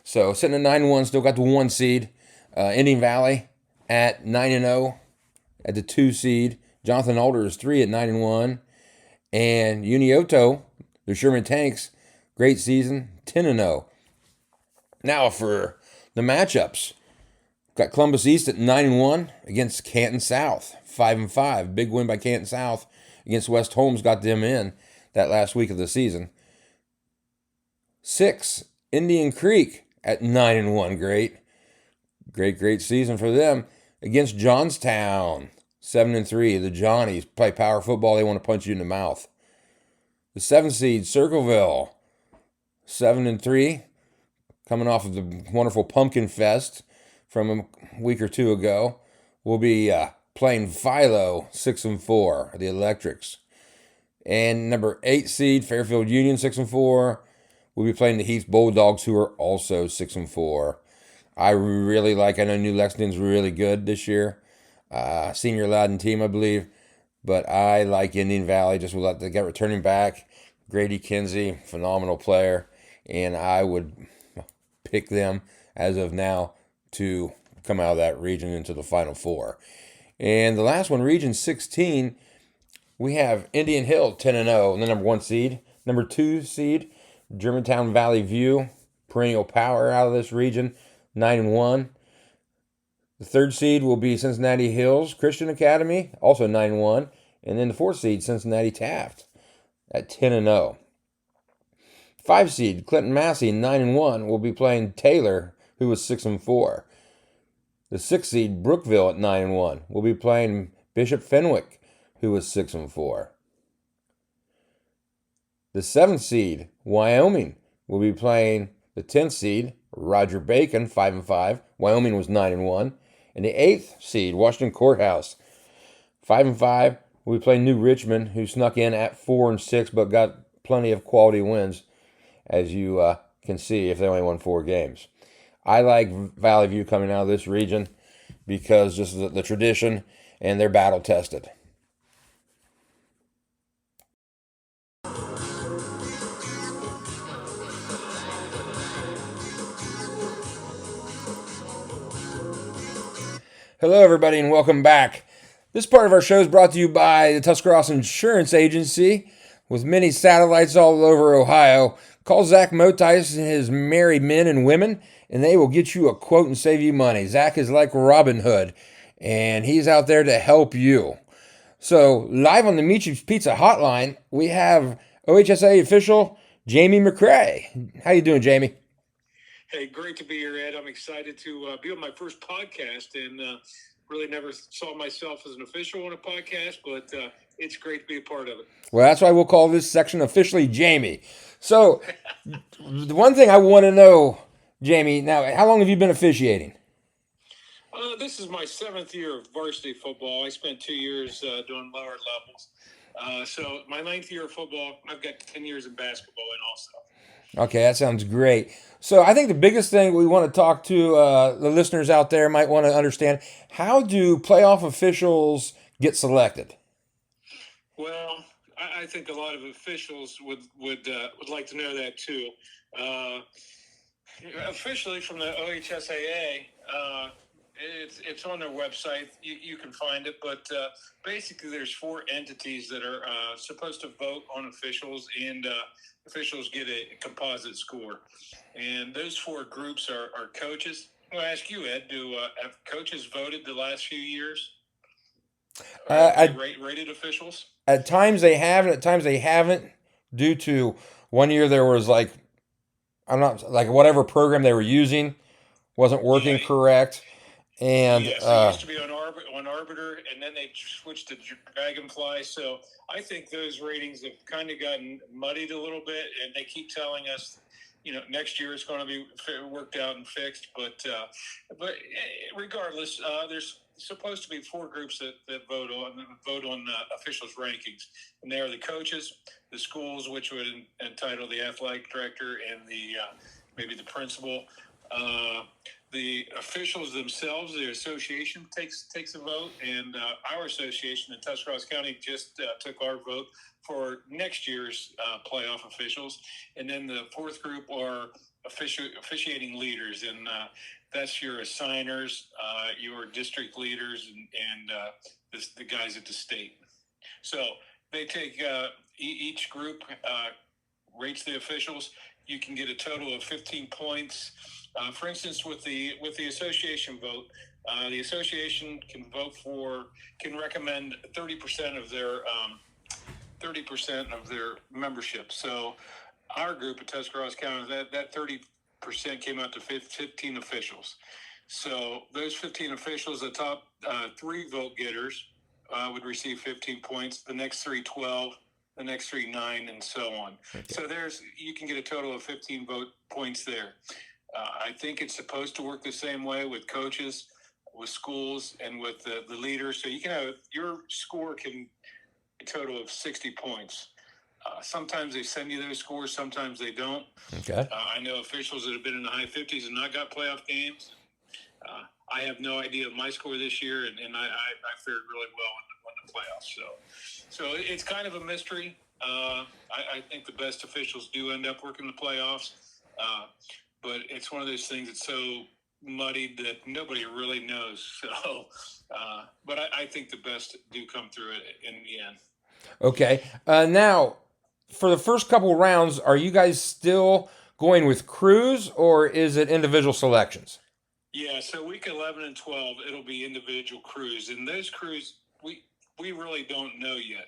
So sitting at 9-1, still got the 1 seed. Indian Valley at 9-0 at the 2 seed. Jonathan Alder is 3 at 9-1. And Unioto, the Sherman Tanks, great season, 10-0. Now for the matchups. Got Columbus East at 9-1 against Canton South, 5-5. Big win by Canton South against West Holmes, got them in that last week of the season. 6, Indian Creek at 9-1. Great season for them against Johnstown, 7-3. The Johnnies play power football. They want to punch you in the mouth. The 7th seed, Circleville, 7-3, coming off of the wonderful Pumpkin Fest from a week or two ago. We'll be playing Philo, 6-4, the Electrics. And number 8 seed, Fairfield Union, 6-4. We'll be playing the Heath Bulldogs, who are also 6-4. I know New Lexington's really good this year. Senior Loudon team, I believe. But I like Indian Valley, just with they got returning back. Grady Kinsey, phenomenal player. And I would pick them, as of now, to come out of that region into the Final Four. And the last one, Region 16, we have Indian Hill, 10-0, the number 1 seed. Number 2 seed, Germantown Valley View, perennial power out of this region, 9-1. The 3rd seed will be Cincinnati Hills Christian Academy, also 9-1. And then the 4th seed, Cincinnati Taft, at 10-0. 5 seed, Clinton Massey, 9-1, will be playing Taylor, who was 6-4. The 6th seed, Brookville, at 9-1, will be playing Bishop Fenwick, who was 6-4. The 7th seed, Wyoming, will be playing the 10th seed, Roger Bacon, 5-5. Wyoming was 9-1. And the 8th seed, Washington Courthouse, 5-5. We play New Richmond, who snuck in at 4-6, but got plenty of quality wins, as you can see if they only won 4 games. I like Valley View coming out of this region because just the tradition, and they're battle tested. Hello, everybody, and welcome back. This part of our show is brought to you by the Tuscarawas Insurance Agency, with many satellites all over Ohio. Call Zach Motice and his married men and women, and they will get you a quote and save you money. Zach is like Robin Hood, and he's out there to help you. So, live on the Michi's Pizza Hotline, we have OHSAA official Jamie McCrea. How you doing, Jamie? Hey, great to be here, Ed. I'm excited to be on my first podcast, and really never saw myself as an official on a podcast, but it's great to be a part of it. Well, that's why we'll call this section officially Jamie. So, the one thing I want to know, Jamie, now, how long have you been officiating? This is my 7th year of varsity football. I spent 2 years doing lower levels. So my 9th year of football, I've got 10 years in basketball and also. Okay, that sounds great. So I think the biggest thing we want to talk to the listeners out there might want to understand, how do playoff officials get selected? Well, I think a lot of officials would like to know that too. Officially from the OHSAA, it's on their website. You can find it, but basically there's 4 entities that are supposed to vote on officials, and officials get a composite score. And those 4 groups are coaches. I'll ask you, Ed, have coaches voted the last few years? Rated officials? At times they have, and at times they haven't, due to one year there was whatever program they were using wasn't working correct. And yes, it used to be on Arbiter, and then they switched to Dragonfly. So I think those ratings have kind of gotten muddied a little bit, and they keep telling us, next year it's going to be worked out and fixed. But regardless, there's supposed to be 4 groups that vote on officials' rankings, and they are the coaches, the schools, which would entitle the athletic director and maybe the principal. The officials themselves, the association takes a vote, and our association in Tuscarawas County just took our vote for next year's playoff officials. And then the 4th group are officiating leaders, and that's your assigners, your district leaders, and the guys at the state. So they take each group rates the officials. You can get a total of 15 points. For instance, with the association vote, the association can recommend 30% of their membership. So our group at Tuscarawas County, that 30% came out to 15 officials. So those 15 officials, the top 3 vote getters would receive 15 points. The next 3, 12. The next 3, 9, and so on. Okay. So you can get a total of 15 vote points there. I think it's supposed to work the same way with coaches, with schools, and with the leaders. So you can have your score can a total of 60 points. Sometimes they send you those scores, sometimes they don't. Okay. I know officials that have been in the high 50s and not got playoff games. I have no idea of my score this year, and I fared really well in the playoffs. So it's kind of a mystery. I think the best officials do end up working the playoffs, but it's one of those things that's so muddied that nobody really knows. So, but I think the best do come through it in the end. Okay. Now, for the first couple rounds, are you guys still going with crews, or is it individual selections? Yeah, so week 11 and 12, it'll be individual crews. And those crews, we really don't know yet.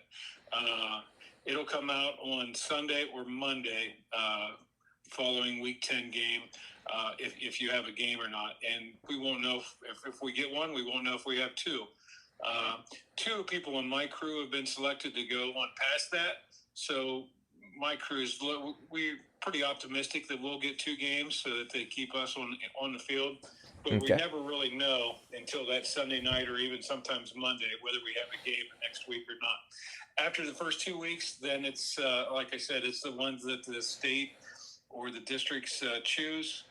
It'll come out on Sunday or Monday following Week 10 game, if you have a game or not. And we won't know if we get one. We won't know if we have two. Two people in my crew have been selected to go on past that. So my crew we're pretty optimistic that we'll get 2 games so that they keep us on the field. But we never really know until that Sunday night or even sometimes Monday whether we have a game next week or not. After the first 2 weeks, then it's, like I said, it's the ones that the state or the districts choose.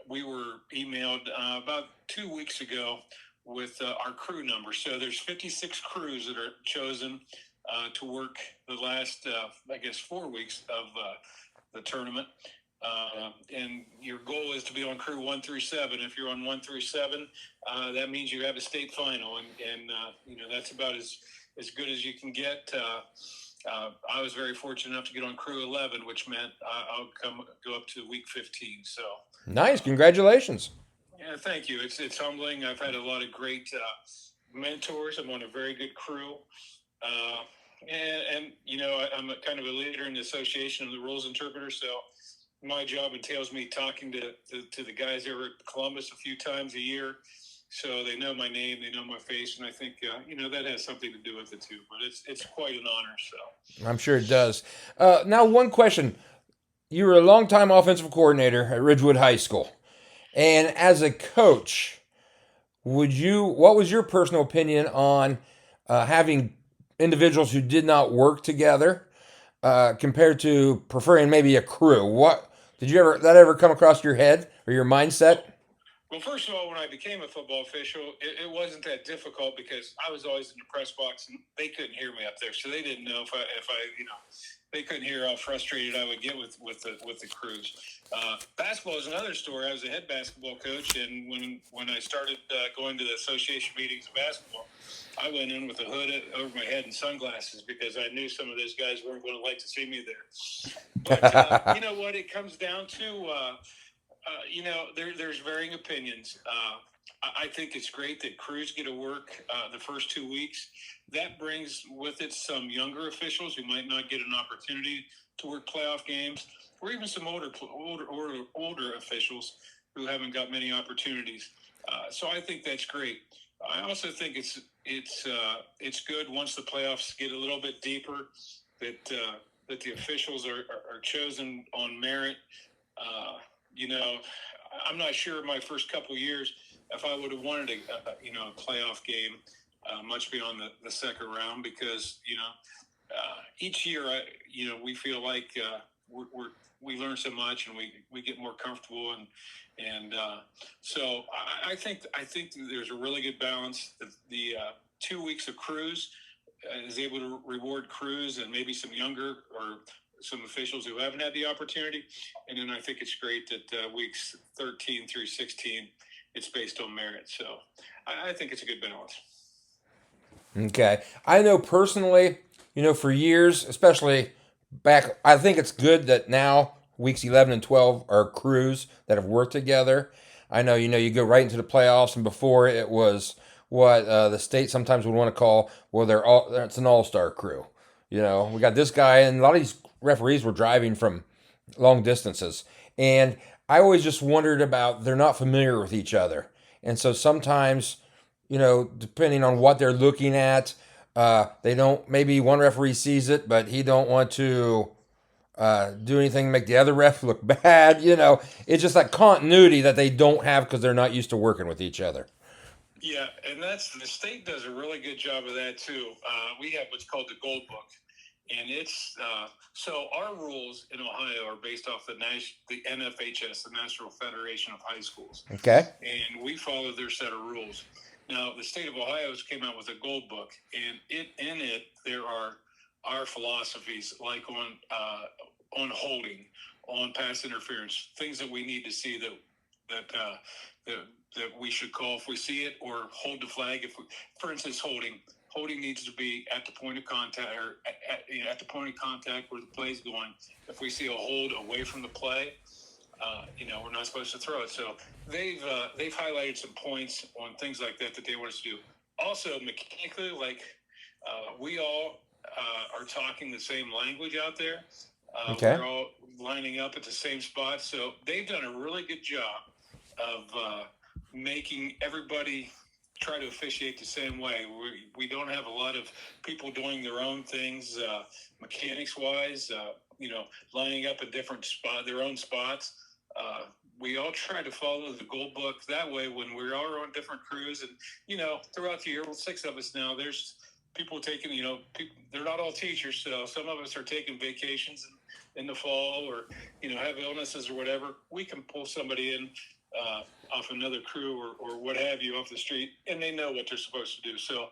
We were emailed about 2 weeks ago with our crew number. So there's 56 crews that are chosen to work the last, 4 weeks of the tournament. And your goal is to be on crew 1 through 7. If you're on 1 through 7, that means you have a state final, and that's about as good as you can get. I was very fortunate enough to get on crew 11, which meant I'll go up to week 15. So nice, congratulations. Yeah, thank you. It's humbling. I've had a lot of great mentors. I'm on a very good crew. And I'm kind of a leader in the association of the rules interpreters. So my job entails me talking to the guys over at Columbus a few times a year. So they know my name, they know my face, and I think that has something to do with it too. But it's quite an honor. So I'm sure it does. Now, one question: you were a longtime offensive coordinator at Ridgewood High School, and as a coach, what was your personal opinion on having individuals who did not work together compared to preferring maybe a crew? What did that ever come across your head or your mindset? Well, first of all, when I became a football official, it wasn't that difficult because I was always in the press box and they couldn't hear me up there, so they didn't know if I they couldn't hear how frustrated I would get with the crews. Basketball is another story. I was a head basketball coach, and when I started going to the association meetings of basketball, I went in with a hood over my head and sunglasses because I knew some of those guys weren't going to like to see me there. But you know what? It comes down to. There's varying opinions. I think it's great that crews get to work the first 2 weeks. That brings with it some younger officials who might not get an opportunity to work playoff games, or even some older officials who haven't got many opportunities. So I think that's great. I also think it's good once the playoffs get a little bit deeper that the officials are chosen on merit. I'm not sure my first couple of years if I would have wanted a playoff game much beyond the second round because each year we feel like we learn so much and we get more comfortable and so I think there's a really good balance. The 2 weeks of crews is able to reward crews and maybe some younger or some officials who haven't had the opportunity. And then I think it's great that weeks 13 through 16, it's based on merit. So I think it's a good balance. Okay. I know personally, for years, especially back, I think it's good that now weeks 11 and 12 are crews that have worked together. I know, you go right into the playoffs, and before it was what the state sometimes would want to call, it's an all-star crew. We got this guy, and a lot of these referees were driving from long distances. And I always just wondered about, they're not familiar with each other. And so sometimes, depending on what they're looking at, they don't, maybe one referee sees it, but he don't want to do anything to make the other ref look bad. It's just that continuity that they don't have because they're not used to working with each other. Yeah, and the state does a really good job of that too. We have what's called the Gold Book. And it's so our rules in Ohio are based off the NFHS, the National Federation of High Schools. Okay. And we follow their set of rules. Now, the state of Ohio has came out with a Gold Book, and in it there are our philosophies, like on holding, on pass interference, things that we need to see that we should call if we see it, or hold the flag for instance, holding. Holding needs to be at the point of contact, or at the point of contact where the play is going. If we see a hold away from the play, we're not supposed to throw it. So they've highlighted some points on things like that they want us to do. Also, mechanically, like we all are talking the same language out there. Okay. We're all lining up at the same spot. So they've done a really good job of making everybody try to officiate the same way. We don't have a lot of people doing their own things, mechanics-wise, lining up at different their own spots. We all try to follow the goal book. That way, when we are on different crews, and throughout the year, 6 of us now, there's people taking, they're not all teachers, so some of us are taking vacations in the fall, or have illnesses or whatever. We can pull somebody in off another crew or what have you off the street, and they know what they're supposed to do. So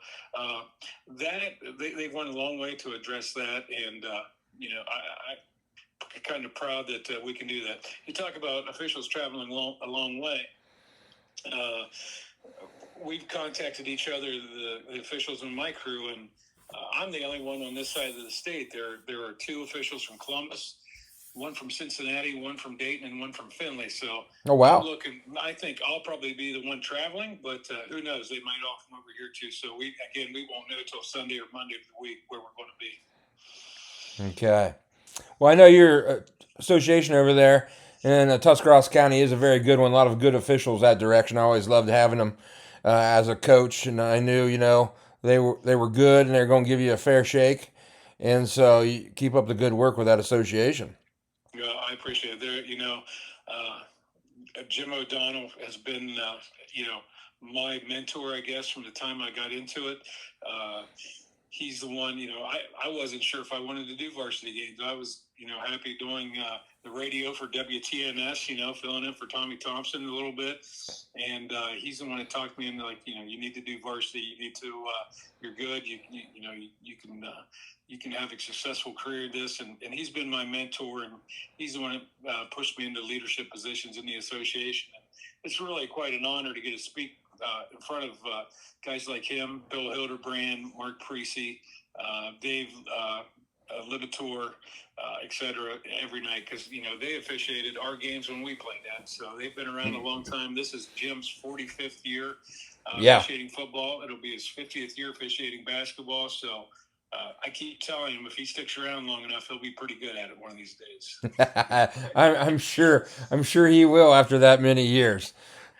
that they've went a long way to address that, and I'm kind of proud that we can do that. You talk about officials traveling a long way. We've contacted each other, the officials in my crew, and I'm the only one on this side of the state. There are 2 officials from Columbus, one from Cincinnati, one from Dayton, and one from Findlay. So Oh, wow. I think I'll probably be the one traveling, but who knows? They might all come over here too. So we won't know until Sunday or Monday of the week where we're going to be. Okay. Well, I know your association over there in Tuscarawas County is a very good one. A lot of good officials that direction. I always loved having them as a coach, and I knew, they were good and they're going to give you a fair shake. And so you keep up the good work with that association. Yeah, I appreciate it. There, Jim O'Donnell has been, my mentor, I guess, from the time I got into it. He's the one, I wasn't sure if I wanted to do varsity games. I was, happy doing the radio for WTNS, filling in for Tommy Thompson a little bit. And he's the one that talked me into, like, you need to do varsity. You need to, you're good. You can have a successful career at this. And he's been my mentor, and he's the one that pushed me into leadership positions in the association. And it's really quite an honor to get to speak in front of guys like him, Bill Hildebrand, Mark Precy, Dave Libator, et cetera, every night, because they officiated our games when we played that. So they've been around a long time. This is Jim's 45th year officiating football. It'll be his 50th year officiating basketball. So I keep telling him if he sticks around long enough, he'll be pretty good at it one of these days. I'm sure he will after that many years.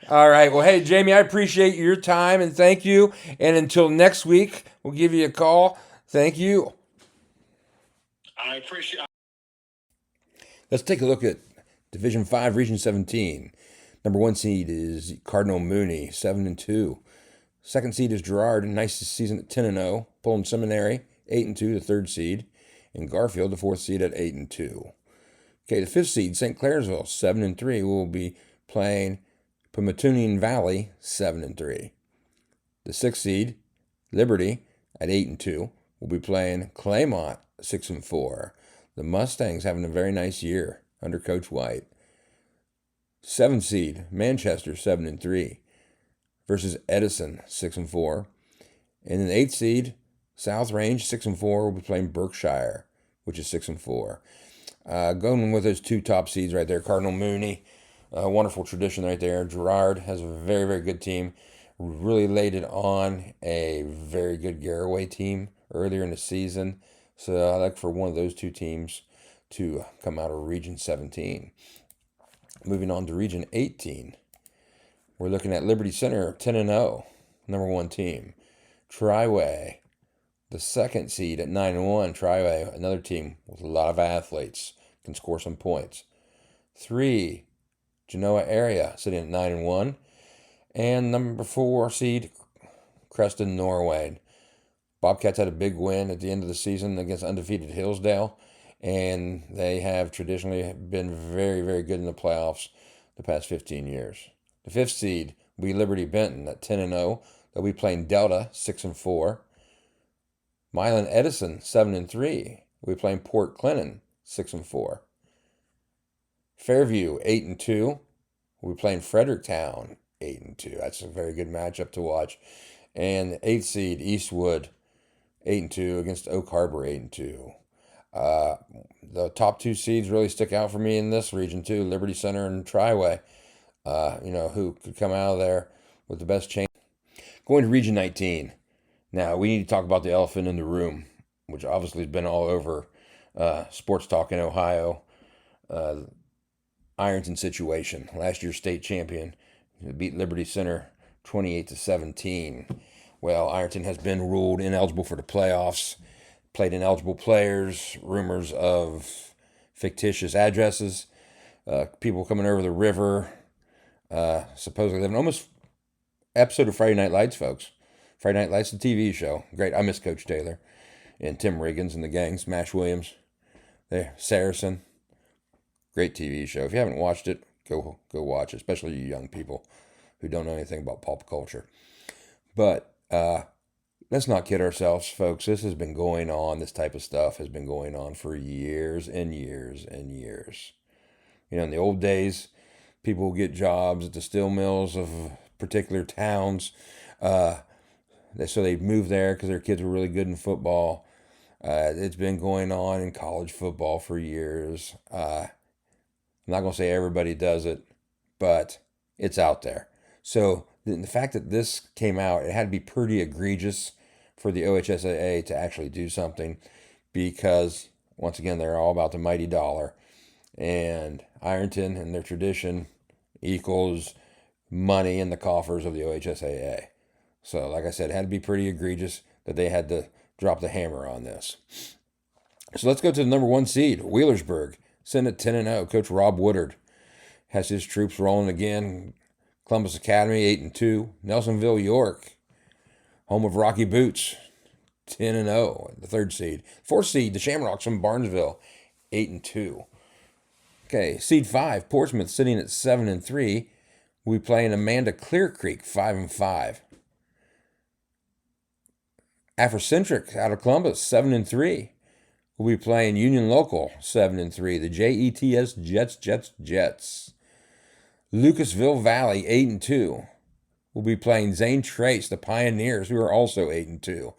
All right. Well, hey, Jamie, I appreciate your time and thank you. And until next week, we'll give you a call. Thank you. I appreciate. Let's take a look at Division 5, Region 17. Number 1 seed is Cardinal Mooney, 7-2. Second seed is Gerard, nicest season at 10-0. Pullman Seminary, 8-2, the 3rd seed. And Garfield, the 4th seed at 8-2. Okay, the 5th seed, St. Clairsville, 7-3. Will be playing Pymatuning Valley, 7-3. The 6th seed, Liberty, at 8-2. Will be playing Claymont, 6-4. The Mustangs having a very nice year under Coach White. 7th seed, Manchester, 7-3. Versus Edison, 6-4. And then 8th seed, South Range, 6-4. Will be playing Berkshire, which is 6-4. Going with those 2 top seeds right there, Cardinal Mooney, wonderful tradition right there. Gerard has a very, very good team. Really laid it on a very good Garaway team earlier in the season. So I like for one of those 2 teams to come out of Region 17. Moving on to Region 18. We're looking at Liberty Center, 10-0, number 1 team. Triway, the 2nd seed at 9-1. Triway, another team with a lot of athletes, can score some points. 3, Genoa area, sitting at 9-1. And number 4 seed, Creston Norway. Bobcats had a big win at the end of the season against undefeated Hillsdale, and they have traditionally been very, very good in the playoffs the past 15 years. The 5th seed will be Liberty Benton at 10-0. They'll be playing Delta, 6-4. Milan Edison, 7-3. We'll be playing Port Clinton, 6-4. Fairview, 8-2. We'll be playing Fredericktown, 8-2. That's a very good matchup to watch. And the 8th seed, Eastwood, 8-2 against Oak Harbor, 8-2. The top 2 seeds really stick out for me in this region too, Liberty Center and Triway. Who could come out of there with the best chance. Going to Region 19. Now, we need to talk about the elephant in the room, which obviously has been all over sports talk in Ohio. Ironton situation. Last year's state champion beat Liberty Center 28-17. Well, Ironton has been ruled ineligible for the playoffs. Played ineligible players. Rumors of fictitious addresses. People coming over the river. Supposedly living almost episode of Friday Night Lights, folks. Friday Night Lights, the TV show. Great. I miss Coach Taylor and Tim Riggins and the gang. Smash Williams. There. Saracen. Great TV show. If you haven't watched it, go watch it, especially you young people who don't know anything about pop culture. But let's not kid ourselves, folks. This has been going on. This type of stuff has been going on for years and years and years. You know, in the old days, people would get jobs at the steel mills of particular towns. So they moved there because their kids were really good in football. It's been going on in college football for years. I'm not going to say everybody does it, but it's out there. So the fact that this came out, it had to be pretty egregious for the OHSAA to actually do something because, once again, they're all about the mighty dollar. And Ironton and their tradition equals money in the coffers of the OHSAA. So, like I said, it had to be pretty egregious that they had to drop the hammer on this. So let's go to the number 1 seed, Wheelersburg, sitting at 10-0. Coach Rob Woodard has his troops rolling again. Columbus Academy, 8-2. Nelsonville, York, home of Rocky Boots, 10-0, the 3rd seed. 4th seed, the Shamrocks from Barnesville, 8-2. Okay, seed 5, Portsmouth, sitting at 7-3. We play in Amanda Clear Creek, 5-5. Afrocentric out of Columbus, 7-3. We'll be playing Union Local, 7-3. The JETS Jets. Lucasville Valley, 8-2. We'll be playing Zane Trace, the Pioneers, who are also 8-2.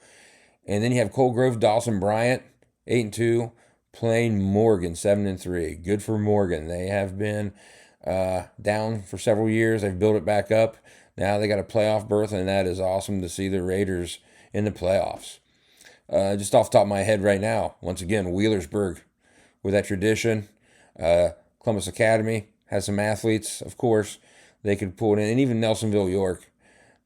And then you have Cold Grove Dawson Bryant, 8-2. Playing Morgan, 7-3. Good for Morgan. They have been down for several years. They've built it back up. Now they got a playoff berth, and that is awesome to see the Raiders in the playoffs. Just off the top of my head right now, once again, Wheelersburg with that tradition. Columbus Academy has some athletes, of course. They could pull it in. And even Nelsonville, York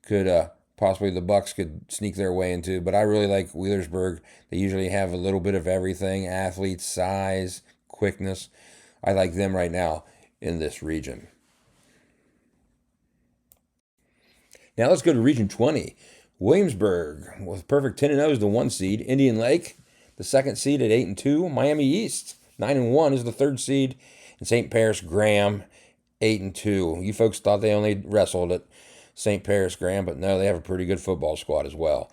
could possibly the Bucks could sneak their way into. But I really like Wheelersburg. They usually have a little bit of everything. Athletes, size, quickness. I like them right now in this region. Now let's go to Region 20. Williamsburg with perfect 10-0 is the 1 seed. Indian Lake, the 2nd seed at 8-2. Miami East, 9-1 is the 3rd seed. And St. Paris Graham, 8-2. You folks thought they only wrestled at St. Paris Graham, but no, they have a pretty good football squad as well.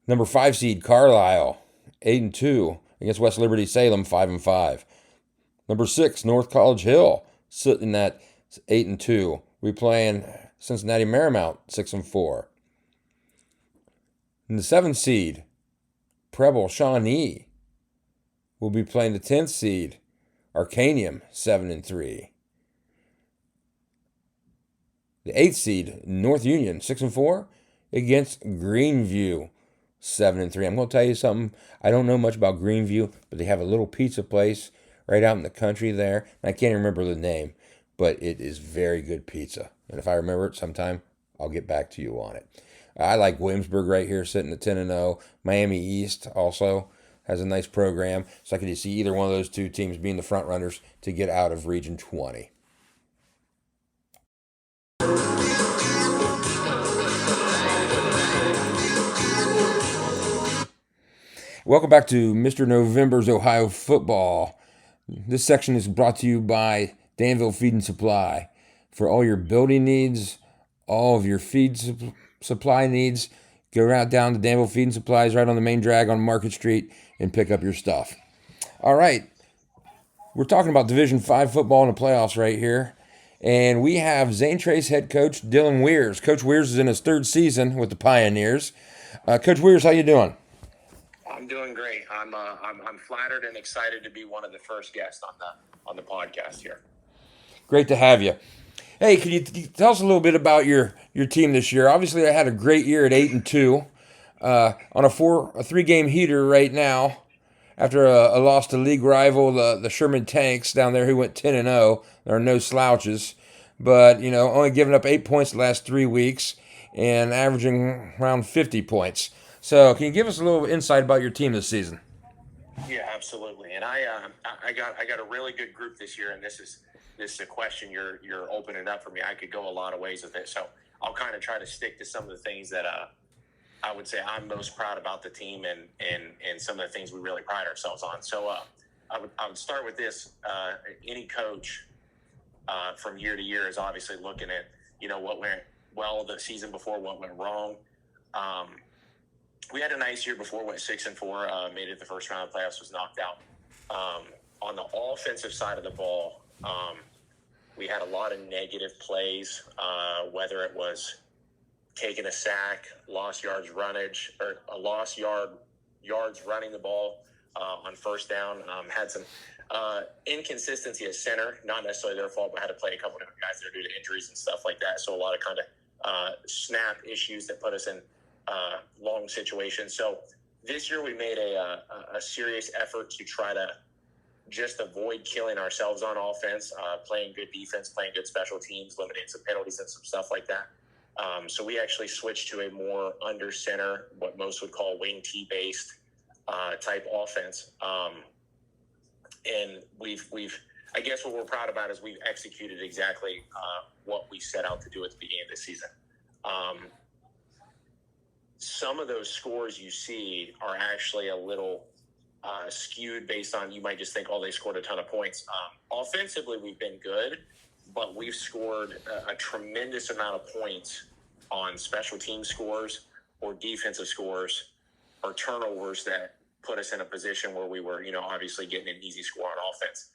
Number 5 seed Carlisle, 8-2 against West Liberty Salem, 5-5. Number 6 North College Hill, sitting at 8-2. We playing Cincinnati Marymount, 6-4. In the 7th seed, Preble Shawnee will be playing the 10th seed, Arcanium, 7-3. The 8th seed, North Union, 6-4, against Greenview, 7-3. I'm going to tell you something. I don't know much about Greenview, but they have a little pizza place right out in the country there. I can't even remember the name, but it is very good pizza. And if I remember it sometime, I'll get back to you on it. I like Williamsburg right here, sitting at 10-0. Miami East also has a nice program. So I could see either one of those two teams being the front runners to get out of Region 20. Welcome back to Mr. November's Ohio Football. This section is brought to you by Danville Feed and Supply. For all your building needs, all of your feed supply needs, go right down to Danville Feed and Supplies right on the main drag on Market Street and pick up your stuff. All right, we're talking about Division 5 football in the playoffs right here. And we have Zane Trace head coach Dylan Weirs. Coach Weirs is in his 3rd season with the Pioneers. Coach Weirs, how you doing? I'm doing great. I'm flattered and excited to be one of the first guests on the podcast here. Great to have you. Hey, can you tell us a little bit about your team this year? Obviously, I had a great year at 8-2. on a 3-game heater right now. After a loss to league rival, the Sherman Tanks down there, who went 10-0. There are no slouches, but only giving up 8 points the last 3 weeks and averaging around 50 points. So, can you give us a little insight about your team this season? Yeah, absolutely. And I got a really good group this year, and this is a question you're opening up for me. I could go a lot of ways with it, so I'll kind of try to stick to some of the things that I would say I'm most proud about the team and some of the things we really pride ourselves on. So I would start with this. Any coach from year to year is obviously looking at what went well the season before, what went wrong. We had a nice year before, went 6-4, made it the first round of playoffs, was knocked out. On the offensive side of the ball, we had a lot of negative plays, whether it was taking a sack, lost yards runnage, or a lost yards running the ball on first down. Had some inconsistency at center, not necessarily their fault, but had to play a couple different guys there due to injuries and stuff like that. So a lot of kind of snap issues that put us in long situations. So this year we made a serious effort to try to just avoid killing ourselves on offense, playing good defense, playing good special teams, limiting some penalties and some stuff like that. So we actually switched to a more under center, what most would call wing T based type offense. And we've I guess what we're proud about is we've executed exactly what we set out to do at the beginning of the season. Some of those scores you see are actually a little skewed based on, you might just think, oh, they scored a ton of points. Offensively, we've been good, but we've scored a tremendous amount of points on special team scores or defensive scores or turnovers that put us in a position where we were, obviously getting an easy score on offense.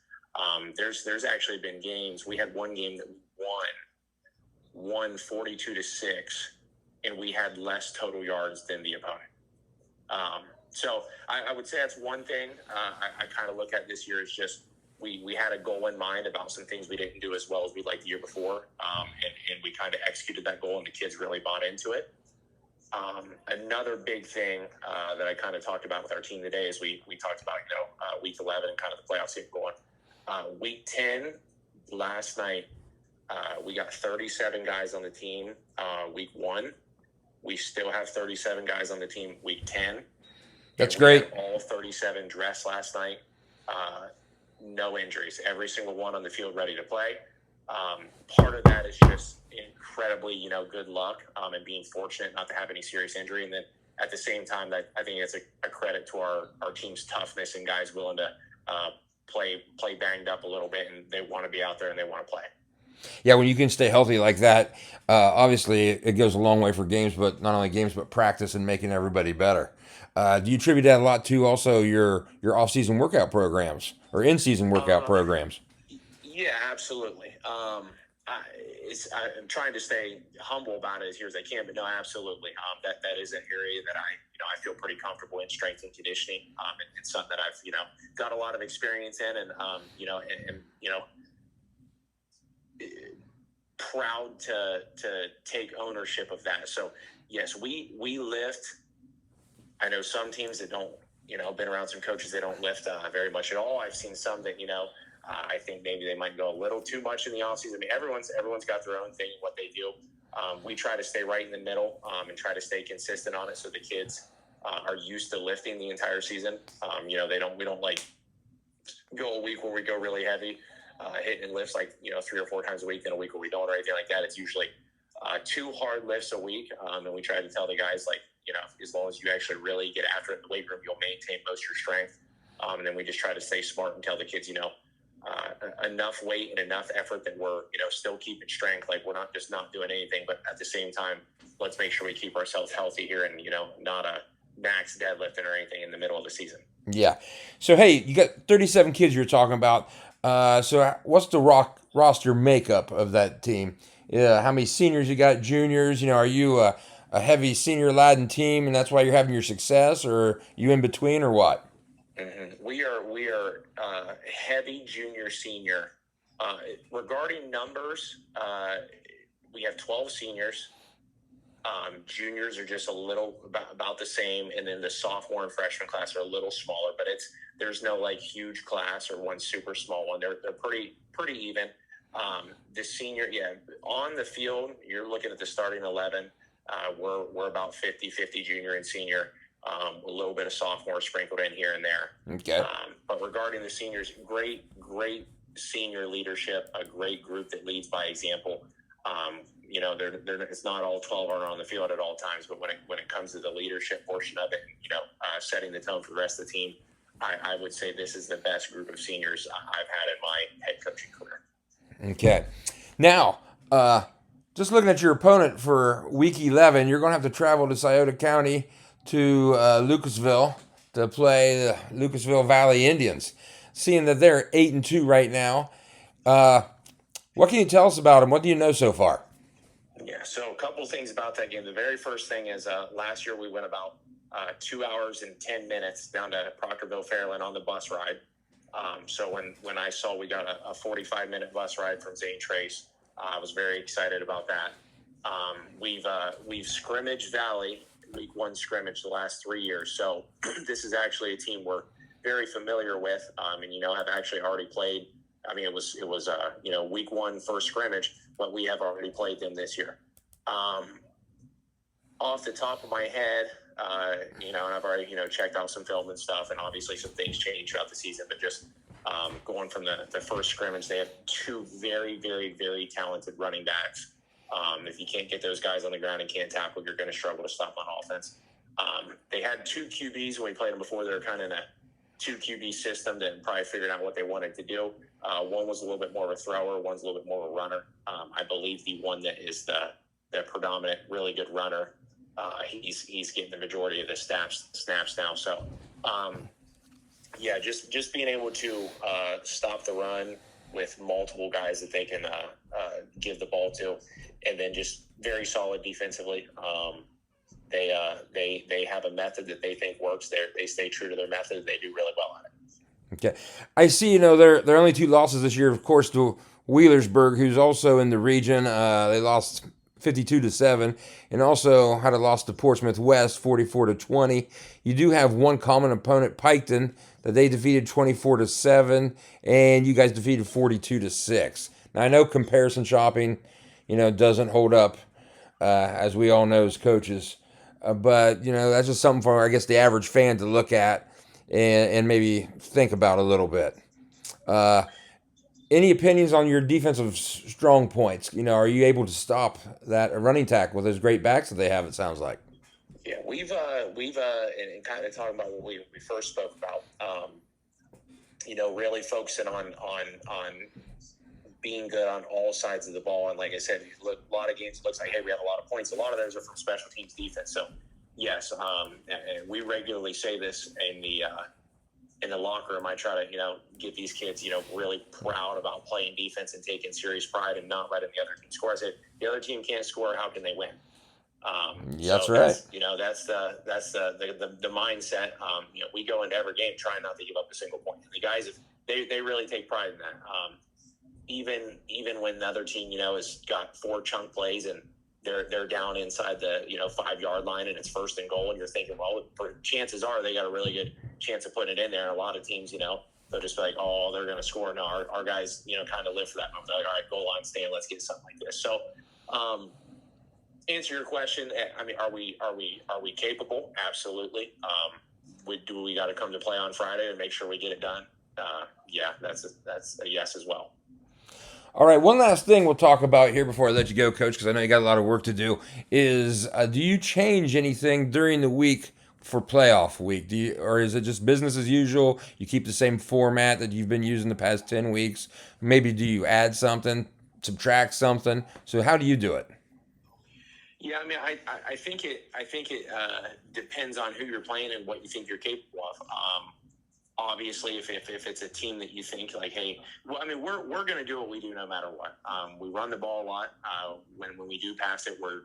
There's actually been games. We had one game that we won 42-6, and we had less total yards than the opponent. So I would say that's one thing I kind of look at this year is just we had a goal in mind about some things we didn't do as well as we'd like the year before, and we kind of executed that goal, and the kids really bought into it. Another big thing that I kind of talked about with our team today is we talked about week 11 and kind of the playoffs going. Week 10 last night, we got 37 guys on the team. Week 1, we still have 37 guys on the team. Week 10. That's great. All 37 dressed last night. No injuries. Every single one on the field ready to play. Part of that is just incredibly, good luck and being fortunate not to have any serious injury. And then at the same time, that I think it's a credit to our team's toughness and guys willing to play banged up a little bit, and they want to be out there and they want to play. Yeah, when you can stay healthy like that, obviously it goes a long way for games, but not only games, but practice and making everybody better. Do you attribute that a lot to also your off-season workout programs or in-season workout programs? Yeah, absolutely. I'm trying to stay humble about it as here as I can, but no, absolutely. That is an area that I feel pretty comfortable in, strength and conditioning. It's something that I've got a lot of experience in, and proud to take ownership of that. So yes, we lift. I know some teams that don't, been around some coaches that don't lift very much at all. I've seen some that, I think maybe they might go a little too much in the offseason. I mean, everyone's got their own thing, what they do. We try to stay right in the middle and try to stay consistent on it so the kids are used to lifting the entire season. We don't like go a week where we go really heavy, hitting lifts 3 or 4 times a week, then a week where we don't or anything like that. It's usually 2 hard lifts a week. And we try to tell the guys, as long as you actually really get after it in the weight room, you'll maintain most of your strength. And then we just try to stay smart and tell the kids, enough weight and enough effort that we're, still keeping strength. Like we're not just not doing anything, but at the same time, let's make sure we keep ourselves healthy here and, not a max deadlifting or anything in the middle of the season. Yeah. So, hey, you got 37 kids you're talking about. So what's the roster makeup of that team? How many seniors you got, juniors? Are you a heavy senior-laden team and that's why you're having your success, or are you in between, or what? Mm-hmm. We are heavy junior senior. Regarding numbers, we have 12 seniors. Juniors are just a little about the same, and then the sophomore and freshman class are a little smaller. But there's no like huge class or one super small one. They're pretty even. The senior, on the field, you're looking at the starting 11. We're about 50-50 junior and senior. A little bit of sophomore sprinkled in here and there. Okay. But regarding the seniors, great senior leadership, a great group that leads by example. It's not all 12 are on the field at all times, but when it comes to the leadership portion of it, setting the tone for the rest of the team, I would say this is the best group of seniors I've had in my head coaching career. Okay. Now, just looking at your opponent for week 11, you're going to have to travel to Scioto County to Lucasville to play the Lucasville Valley Indians. Seeing that they're 8-2 right now, what can you tell us about them? What do you know so far? Yeah, so a couple things about that game. The very first thing is last year we went about 2 hours and 10 minutes down to Proctorville Fairland on the bus ride. So when I saw we got a 45-minute bus ride from Zane Trace, I was very excited about that. We've scrimmaged Valley, week 1 scrimmage the last 3 years. So this is actually a team we're very familiar with, and have actually already played. I mean, it was week 1 first scrimmage, but we have already played them this year. Off the top of my head, and I've already checked out some film and stuff, and obviously some things change throughout the season. But just going from the first scrimmage, they have 2 very, very, very talented running backs. If you can't get those guys on the ground and can't tackle, you're going to struggle to stop on offense. They had 2 QBs when we played them before. They were kind of in a 2 QB system that probably figured out what they wanted to do. One was a little bit more of a thrower. One's a little bit more of a runner. I believe the one that is the predominant, really good runner, he's getting the majority of the snaps now. So, just being able to stop the run with multiple guys that they can give the ball to, and then just very solid defensively. They have a method that they think works. They stay true to their method. They do really well at it. Okay. I see, their only 2 losses this year, of course, to Wheelersburg, who's also in the region. They lost 52-7, and also had a loss to Portsmouth West, 44-20. You do have one common opponent, Piketon, that they defeated 24-7, and you guys defeated 42-6. Now, I know comparison shopping, doesn't hold up, as we all know as coaches. But, that's just something for, I guess, the average fan to look at and maybe think about a little bit. Any opinions on your defensive strong points? Are you able to stop that running tackle with those great backs that they have, it sounds like? Yeah, we've and kind of talking about what we first spoke about, really focusing on being good on all sides of the ball. And like I said, a lot of games, it looks like, hey, we have a lot of points. A lot of those are from special teams defense. So, yes, and we regularly say this in the locker room. I try to, get these kids, really proud about playing defense and taking serious pride and not letting the other team score. I said, the other team can't score. How can they win? That's right. That's the mindset. We go into every game trying not to give up a single point. And the guys, they really take pride in that. Even when the other team, has got 4 chunk plays and they're down inside the 5-yard line and it's 1st and goal, and you're thinking, well, chances are they got a really good chance of putting it in there. And a lot of teams, they'll just be like, oh, they're going to score. No, our guys, kind of live for that moment. They're like, all right, goal line stand, let's get something like this. So, answer your question. I mean, are we capable? Absolutely. Do we got to come to play on Friday and make sure we get it done? Yeah, that's a yes as well. All right, one last thing we'll talk about here before I let you go, Coach, because I know you got a lot of work to do, is do you change anything during the week for playoff week? Or is it just business as usual? You keep the same format that you've been using the past 10 weeks? Maybe do you add something, subtract something? So how do you do it? Yeah, I mean, I think it depends on who you're playing and what you think you're capable of. Obviously, if it's a team that you think like, hey, well, I mean, we're going to do what we do no matter what. We run the ball a lot. When we do pass it, we're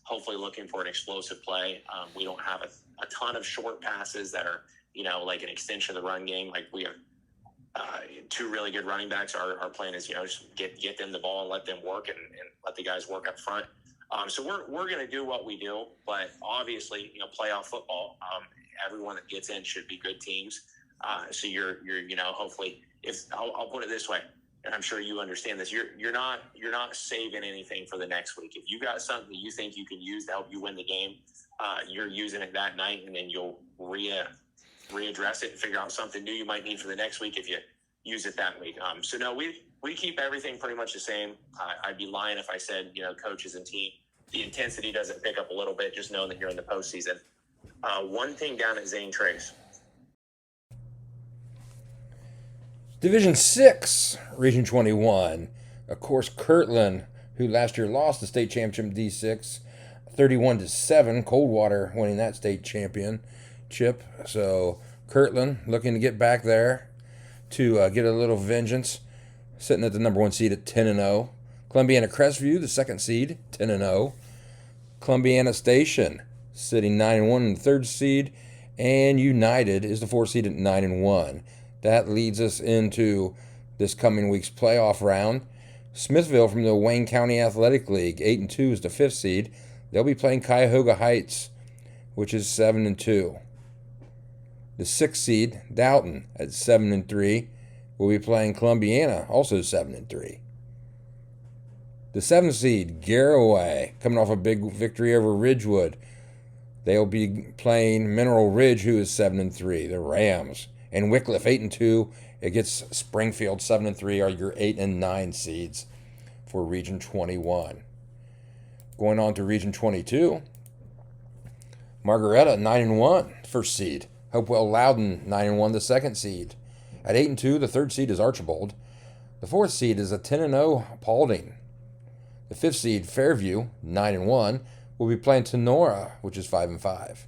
hopefully looking for an explosive play. We don't have a ton of short passes that are like an extension of the run game. Like we have 2 really good running backs. Our plan is just get them the ball and let them work and let the guys work up front. So we're going to do what we do, but obviously, playoff football, everyone that gets in should be good teams. So you're hopefully, if I'll put it this way, and I'm sure you understand this, you're not saving anything for the next week. If you got something that you think you can use to help you win the game, you're using it that night, and then you'll readdress it and figure out something new you might need for the next week if you use it that week. So no, we keep everything pretty much the same. I'd be lying if I said, coaches and team, the intensity doesn't pick up a little bit, just knowing that you're in the postseason. One thing down at Zane Trace. Division 6, Region 21. Of course, Kirtland, who last year lost the state championship D6, 31-7. Coldwater winning that state championship. So Kirtland looking to get back there to get a little vengeance, sitting at the number 1 seed at 10-0. Columbiana Crestview, the 2nd seed, 10-0. Columbiana Station sitting 9-1 in the 3rd seed, and United is the 4th seed at 9-1. That leads us into this coming week's playoff round. Smithville from the Wayne County Athletic League, 8-2 is the 5th seed. They'll be playing Cuyahoga Heights, which is 7-2. The 6th seed, Dalton, at 7-3, will be playing Columbiana, also 7-3. The 7th seed, Garraway, coming off a big victory over Ridgewood. They'll be playing Mineral Ridge, who is 7-3. The Rams. And Wycliffe, 8-2. It gets Springfield, 7-3, are your 8 and 9 seeds for Region 21. Going on to Region 22. Margaretta, 9-1, 1st seed. Hopewell Loudon, 9-1, the 2nd seed. At 8-2, the 3rd seed is Archibald. The 4th seed is a 10-0 Paulding. The 5th seed, Fairview, 9-1, will be playing Tenora, which is 5-5.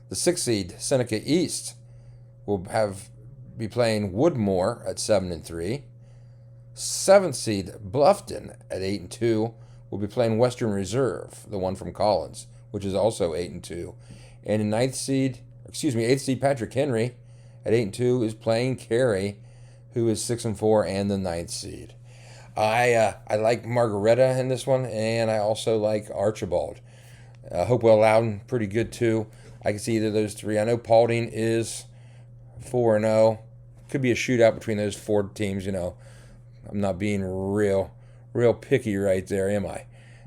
The 6th seed, Seneca East, will be playing Woodmore at 7-3. 7th seed, Bluffton, at 8-2, will be playing Western Reserve, the one from Collins, which is also 8-2. And in 8th seed, Patrick Henry, at 8-2, is playing Cary, who is 6-4 and the 9th seed. I like Margaretta in this one, and I also like Archibald. Hopewell Loudon, pretty good too. I can see either of those three. I know Paulding is 4-0. Could be a shootout between those 4 teams. I'm not being real picky right there, am I?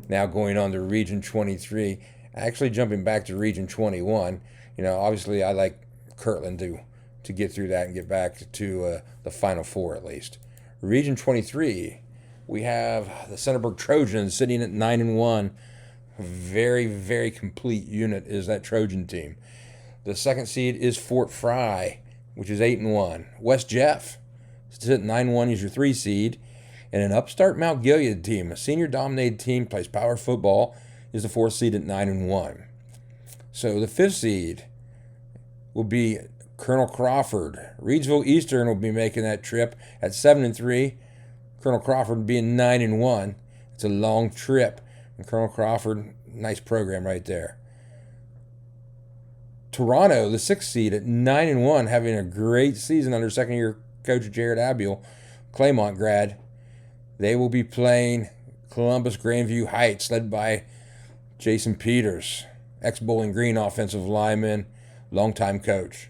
Now going on to Region 23. Actually jumping back to Region 21. Obviously I like Kirtland to get through that and get back to the Final Four at least. Region 23. We have the Centerburg Trojans sitting at 9-1. Very, very complete unit is that Trojan team. The 2nd seed is Fort Frye, which is 8-1. West Jeff sits at 9-1 is your 3 seed. And an upstart Mount Gilead team, a senior-dominated team, plays power football, is the 4th seed at 9-1. So the 5th seed will be Colonel Crawford. Reidsville Eastern will be making that trip at 7-3. Colonel Crawford being 9-1. It's a long trip. And Colonel Crawford, nice program right there. Toronto, the 6th seed at 9-1, having a great season under 2nd-year coach Jaret Abiel, Claymont grad. They will be playing Columbus Grandview Heights, led by Jason Peters, ex-Bowling Green offensive lineman, longtime coach.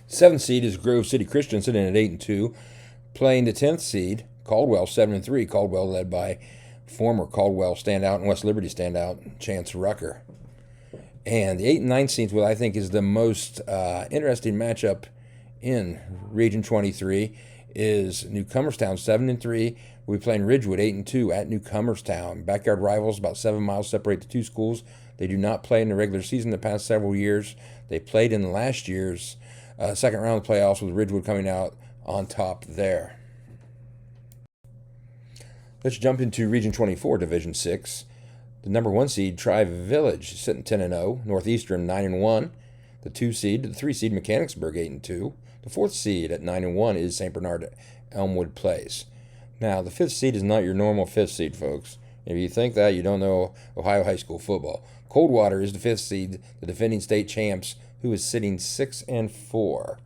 7th seed is Grove City Christian, sitting at 8-2, playing the 10th seed, Caldwell, 7-3. Caldwell led by former Caldwell standout and West Liberty standout, Chance Rucker. And the 8 and 9 seeds, what I think is the most interesting matchup in Region 23, is Newcomerstown, 7-3. We'll be playing Ridgewood, 8-2 at Newcomerstown. Backyard rivals, about 7 miles separate the 2 schools. They do not play in the regular season the past several years. They played in last year's second round of the playoffs, with Ridgewood coming out on top there. Let's jump into Region 24, Division 6. The number 1 seed, Tri-Village, sitting 10-0. Northeastern, 9-1. The 2 seed, the 3 seed, Mechanicsburg, 8-2. The 4th seed at 9-1 is St. Bernard Elmwood Place. Now, the 5th seed is not your normal 5th seed, folks. If you think that, you don't know Ohio high school football. Coldwater is the 5th seed, the defending state champs, who is sitting 6-4.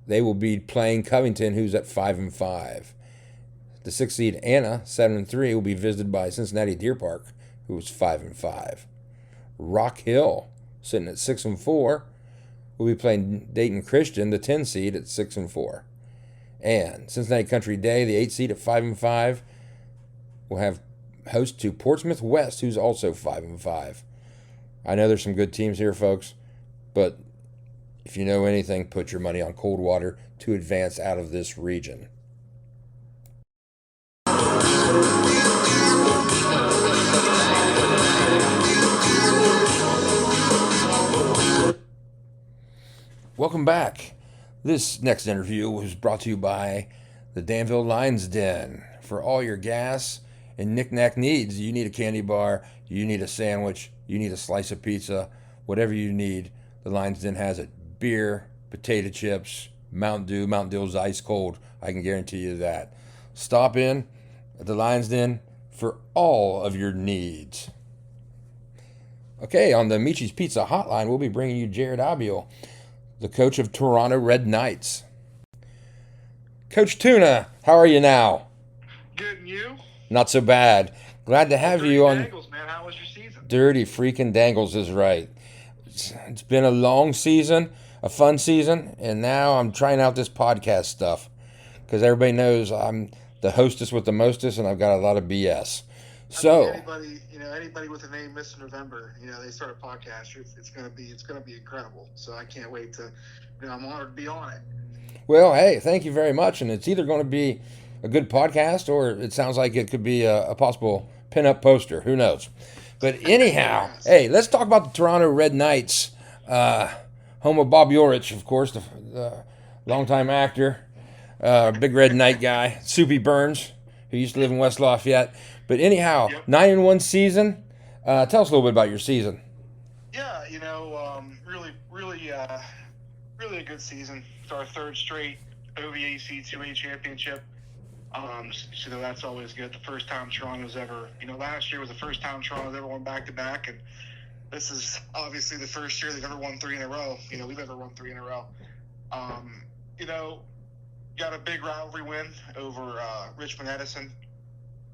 They will be playing Covington, who's at 5-5. The 6th seed, Anna, 7-3, will be visited by Cincinnati Deer Park, who was 5-5. Rock Hill, sitting at 6-4, will be playing Dayton Christian, the 10 seed, at 6-4. And Cincinnati Country Day, the 8 seed at 5-5, will have host to Portsmouth West, who's also 5-5. I know there's some good teams here, folks, but if you know anything, put your money on Coldwater to advance out of this region. Welcome back. This next interview was brought to you by the Danville Lion's Den. For all your gas and knick-knack needs, you need a candy bar, you need a sandwich, you need a slice of pizza, whatever you need, the Lion's Den has it. Beer, potato chips, Mountain Dew's ice cold, I can guarantee you that. Stop in at the Lion's Den for all of your needs. Okay, on the Michi's Pizza Hotline, we'll be bringing you Jaret, the coach of Toronto Red Knights. Coach Tuna, how are you now? Good, and you? Not so bad. Glad to have you on. Dangles, man. How was your season? Dirty freaking Dangles is right. It's been a long season, a fun season, and now I'm trying out this podcast stuff because everybody knows I'm the hostess with the mostest, and I've got a lot of BS. So anybody with the name Mr. November, they start a podcast. It's gonna be incredible. So I can't wait to. I'm honored to be on it. Well, hey, thank you very much, and it's either going to be a good podcast or it sounds like it could be a possible pin-up poster. Who knows? But anyhow, yes. Hey, let's talk about the Toronto Red Knights. Home of Bob Yorich, of course, the longtime actor, Big Red Knight guy, Soupy Burns, who used to live in West Lafayette. But anyhow, yep. 9-1 season. Tell us a little bit about your season. Yeah, really a good season. It's our third straight OVAC 2A championship. So that's always good. The first time Toronto's ever, last year was the first time Toronto's ever won back-to-back, and this is obviously the first year they've ever won 3 in a row. We've ever won 3 in a row. Got a big rivalry win over Richmond Edison.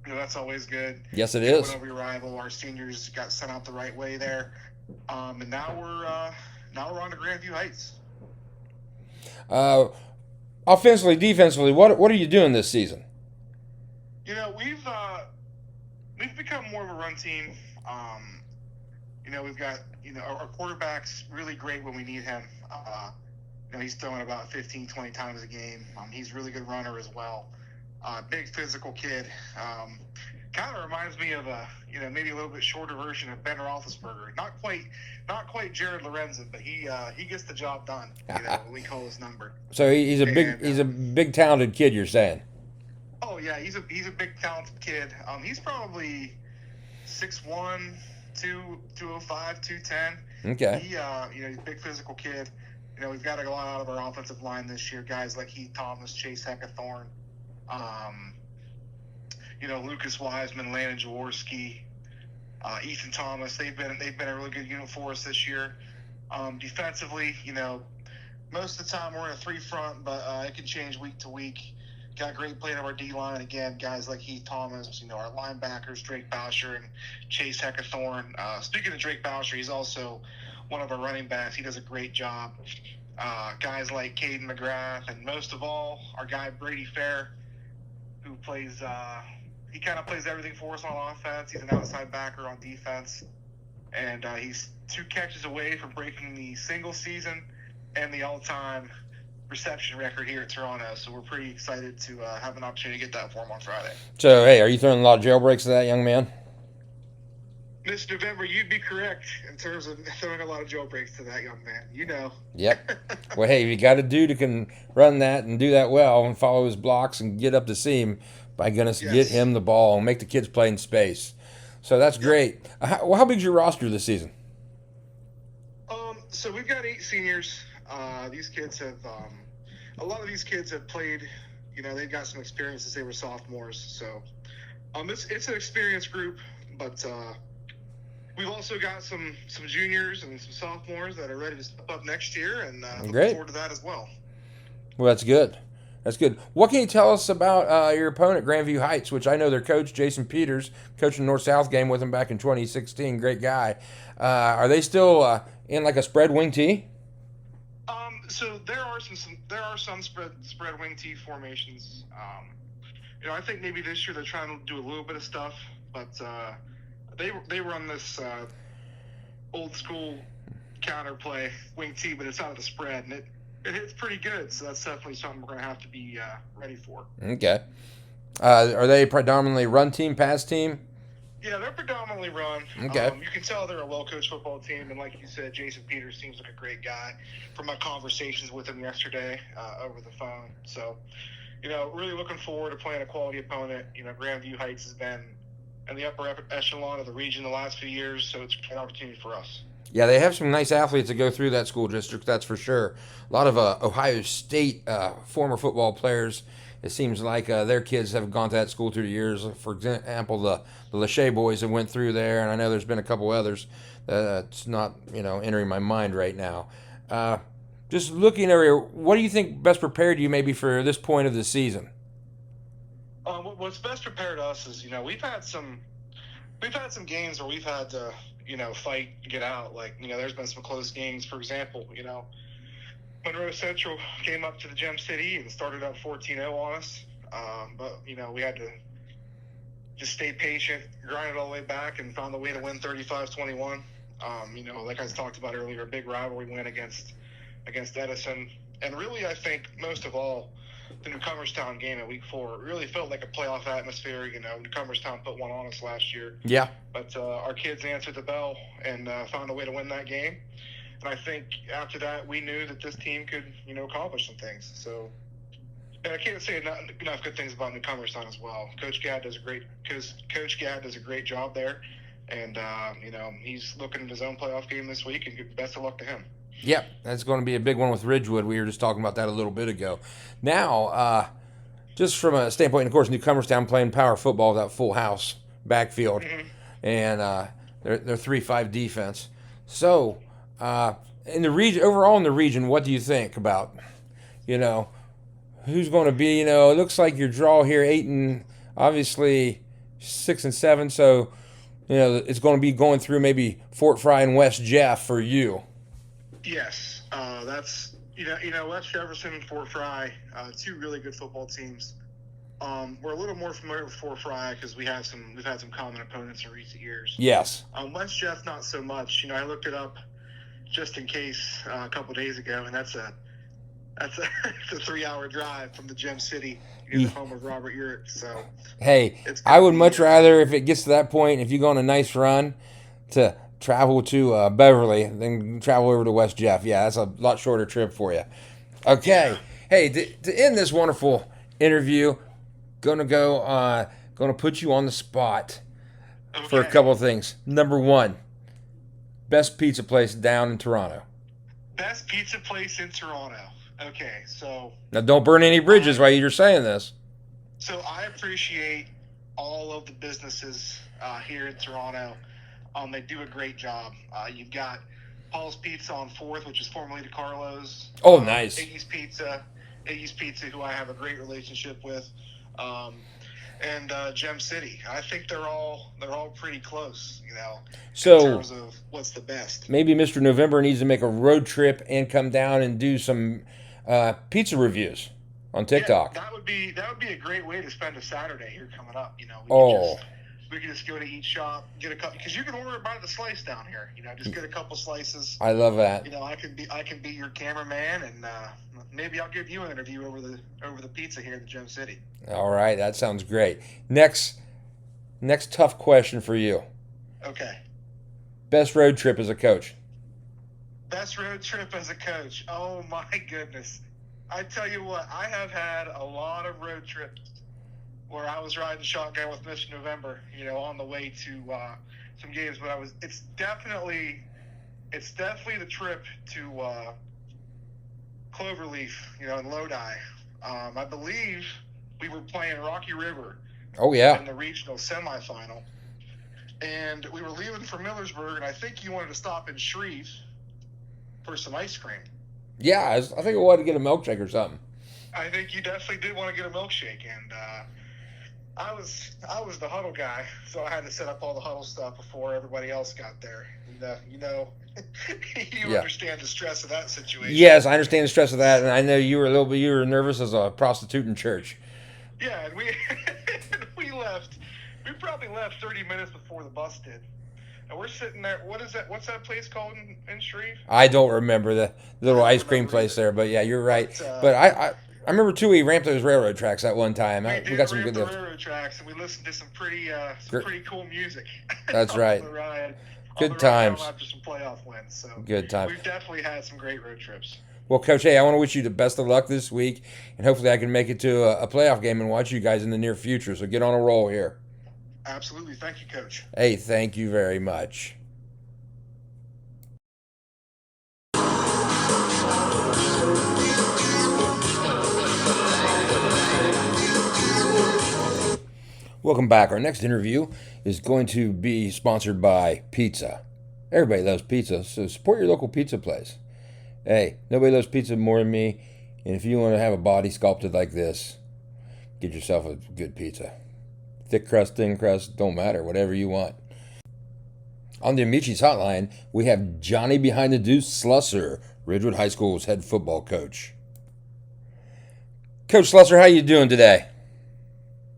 That's always good. Yes, it is. Whenever your rival, our seniors got sent out the right way there, and now we're on to Grandview Heights. Offensively, defensively, what are you doing this season? We've become more of a run team. We've got our quarterback's really great when we need him. He's throwing about 15, 20 times a game. He's a really good runner as well. Big physical kid. Kind of reminds me of maybe a little bit shorter version of Ben Roethlisberger. Not quite Jared Lorenzen, but he gets the job done. When we call his number. So he's a big talented kid. You're saying? Oh yeah, he's a big talented kid. He's probably 6'1", 205, 210. Okay. He's a big physical kid. We've got a lot out of our offensive line this year. Guys like Heath Thomas, Chase Heckathorn, Lucas Wiseman, Landon Jaworski, Ethan Thomas. They've been a really good unit for us this year. Defensively, most of the time we're in a 3-front, but it can change week to week. Got great play of our D-line. Again, guys like Heath Thomas, our linebackers, Drake Boucher and Chase Heckathorn. Speaking of Drake Boucher, he's also one of our running backs. He does a great job. Guys like Caden McGrath, and most of all, our guy Brady Fair, who plays he kind of plays everything for us on offense. He's an outside backer on defense, and he's 2 catches away from breaking the single season and the all-time reception record here at Toronto. So we're pretty excited to have an opportunity to get that for him on Friday. So, hey, are you throwing a lot of jailbreaks to that young man? Mr. November, you'd be correct in terms of throwing a lot of jailbreaks to that young man. Yep. Well, hey, you got a dude who can run that and do that well and follow his blocks and get up the seam. By goodness, yes. Get him the ball and make the kids play in space. So that's great. How big's your roster this season? So we've got 8 seniors. These kids have a lot of these kids have played. They've got some experience since they were sophomores. So it's an experienced group, but we've also got some juniors and some sophomores that are ready to step up next year, and looking forward to that as well. Well, that's good. That's good. What can you tell us about your opponent, Grandview Heights, which I know their coach, Jason Peters, coaching the North-South game with him back in 2016. Great guy. Are they still in like a spread wing tee? So there are some spread wing tee formations. I think maybe this year they're trying to do a little bit of stuff, but they run this old school counterplay wing tee, but it's out of the spread, and it hits pretty good. So that's definitely something we're going to have to be ready for. Okay. Are they predominantly run team, pass team? Yeah, they're predominantly run. Okay. You can tell they're a well-coached football team, and like you said, Jason Peters seems like a great guy from my conversations with him yesterday over the phone. So, really looking forward to playing a quality opponent. Grandview Heights has been in the upper echelon of the region the last few years, so it's an opportunity for us. Yeah, they have some nice athletes that go through that school district, that's for sure. A lot of Ohio State former football players. It seems like their kids have gone to that school through the years. For example, the Lachey boys that went through there, and I know there's been a couple others that's not entering my mind right now. Just looking over, what do you think best prepared you maybe for this point of the season? What's best prepared us is we've had some games where we've had to fight to get out. Like there's been some close games. For example, Monroe Central came up to the Gem City and started up 14-0 on us. But, we had to just stay patient, grind it all the way back, and found a way to win 35-21. Like I talked about earlier, a big rivalry win against Edison. And really, I think, most of all, the Newcomerstown game at Week 4 really felt like a playoff atmosphere. Newcomerstown put one on us last year. Yeah. But our kids answered the bell and found a way to win that game. And I think after that, we knew that this team could, accomplish some things. So, and I can't say enough good things about Newcomerstown as well. Coach Gadd does a great job there, and he's looking at his own playoff game this week. And best of luck to him. Yep, that's going to be a big one with Ridgewood. We were just talking about that a little bit ago. Now, just from a standpoint, of course, Newcomerstown playing power football with that full house backfield, and they're 3-5 defense. So. In the region, overall in the region, what do you think about, who's going to be, it looks like your draw here, 8 and obviously 6 and 7. So, it's going to be going through maybe Fort Frye and West Jeff for you. Yes. That's, West Jefferson and Fort Frye, two really good football teams. We're a little more familiar with Fort Frye because we've had some common opponents in recent years. Yes. West Jeff, not so much. I looked it up just in case a couple of days ago, and that's a 3-hour drive from the Gem City, the home of Robert Urich. So hey, I would much rather, if it gets to that point, if you go on a nice run, to travel to Beverly than travel over to West Jeff. Yeah, that's a lot shorter trip for you. Okay, yeah. Hey, to end this wonderful interview, gonna put you on the spot for a couple of things. Number one. Best pizza place down in Toronto. Best pizza place in Toronto. Okay, so... Now, don't burn any bridges while you're saying this. So I appreciate all of the businesses here in Toronto. They do a great job. You've got Paul's Pizza on 4th, which is formerly DeCarlo's. Oh, nice. Iggy's Pizza, who I have a great relationship with. And Gem City. I think they're all pretty close, so, in terms of what's the best. Maybe Mr. November needs to make a road trip and come down and do some pizza reviews on TikTok. Yeah, that would be a great way to spend a Saturday here coming up. We could just go to each shop, get a couple, because you can order it by the slice down here. Just get a couple slices. I love that. I can be your cameraman, and maybe I'll give you an interview over the pizza here in the Gem City. All right, that sounds great. Next tough question for you. Okay. Best road trip as a coach. Best road trip as a coach. Oh my goodness! I tell you what, I have had a lot of road trips where I was riding shotgun with Mr. November, on the way to some games. But it's definitely the trip to Cloverleaf, in Lodi. I believe we were playing Rocky River. Oh yeah. In the regional semifinal, and we were leaving for Millersburg, and I think you wanted to stop in Shreve for some ice cream. Yeah, I think I wanted to get a milkshake or something. I think you definitely did want to get a milkshake, and I was the huddle guy, so I had to set up all the huddle stuff before everybody else got there. And, you understand the stress of that situation. Yes, I understand the stress of that, and I know you were nervous as a prostitute in church. Yeah, and we left. We probably left 30 minutes before the bus did. And we're sitting there. What's that place called in Shreve? I don't remember the little ice cream place there, but yeah, you're right. But I remember too. We ramped those railroad tracks at one time. We got some good railroad tracks, and we listened to some pretty cool music. That's right. On the ride, good times. After some playoff wins, so good times. We've definitely had some great road trips. Well, Coach, hey, I want to wish you the best of luck this week, and hopefully I can make it to a playoff game and watch you guys in the near future. So get on a roll here. Absolutely. Thank you, Coach. Hey, thank you very much. Welcome back. Our next interview is going to be sponsored by pizza. Everybody loves pizza, so support your local pizza place. Hey, nobody loves pizza more than me, and if you want to have a body sculpted like this, get yourself a good pizza. Thick crust, thin crust, don't matter, whatever you want. On the Amici's hotline, we have Johnny behind the deuce Slusser, Ridgewood High School's head football coach. Coach Slusser, how you doing today?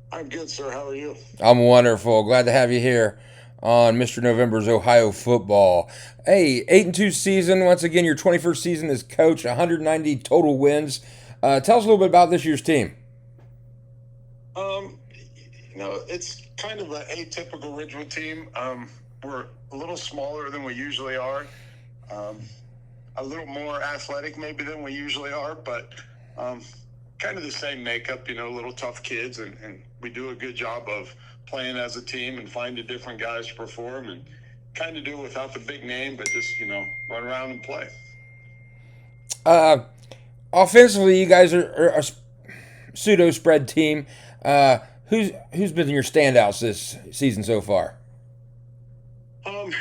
I'm good, sir. How are you? I'm wonderful. Glad to have you here on Mr. November's Ohio football. Hey, 8-2 season. Once again, your 21st season as coach, 190 total wins. Tell us a little bit about this year's team. It's kind of an atypical Ridgewood team. We're a little smaller than we usually are. A little more athletic maybe than we usually are, but kind of the same makeup, little tough kids, and we do a good job of playing as a team and finding different guys to perform and kind of do it without the big name, but just, run around and play. Offensively, you guys are a pseudo-spread team. Who's been your standouts this season so far?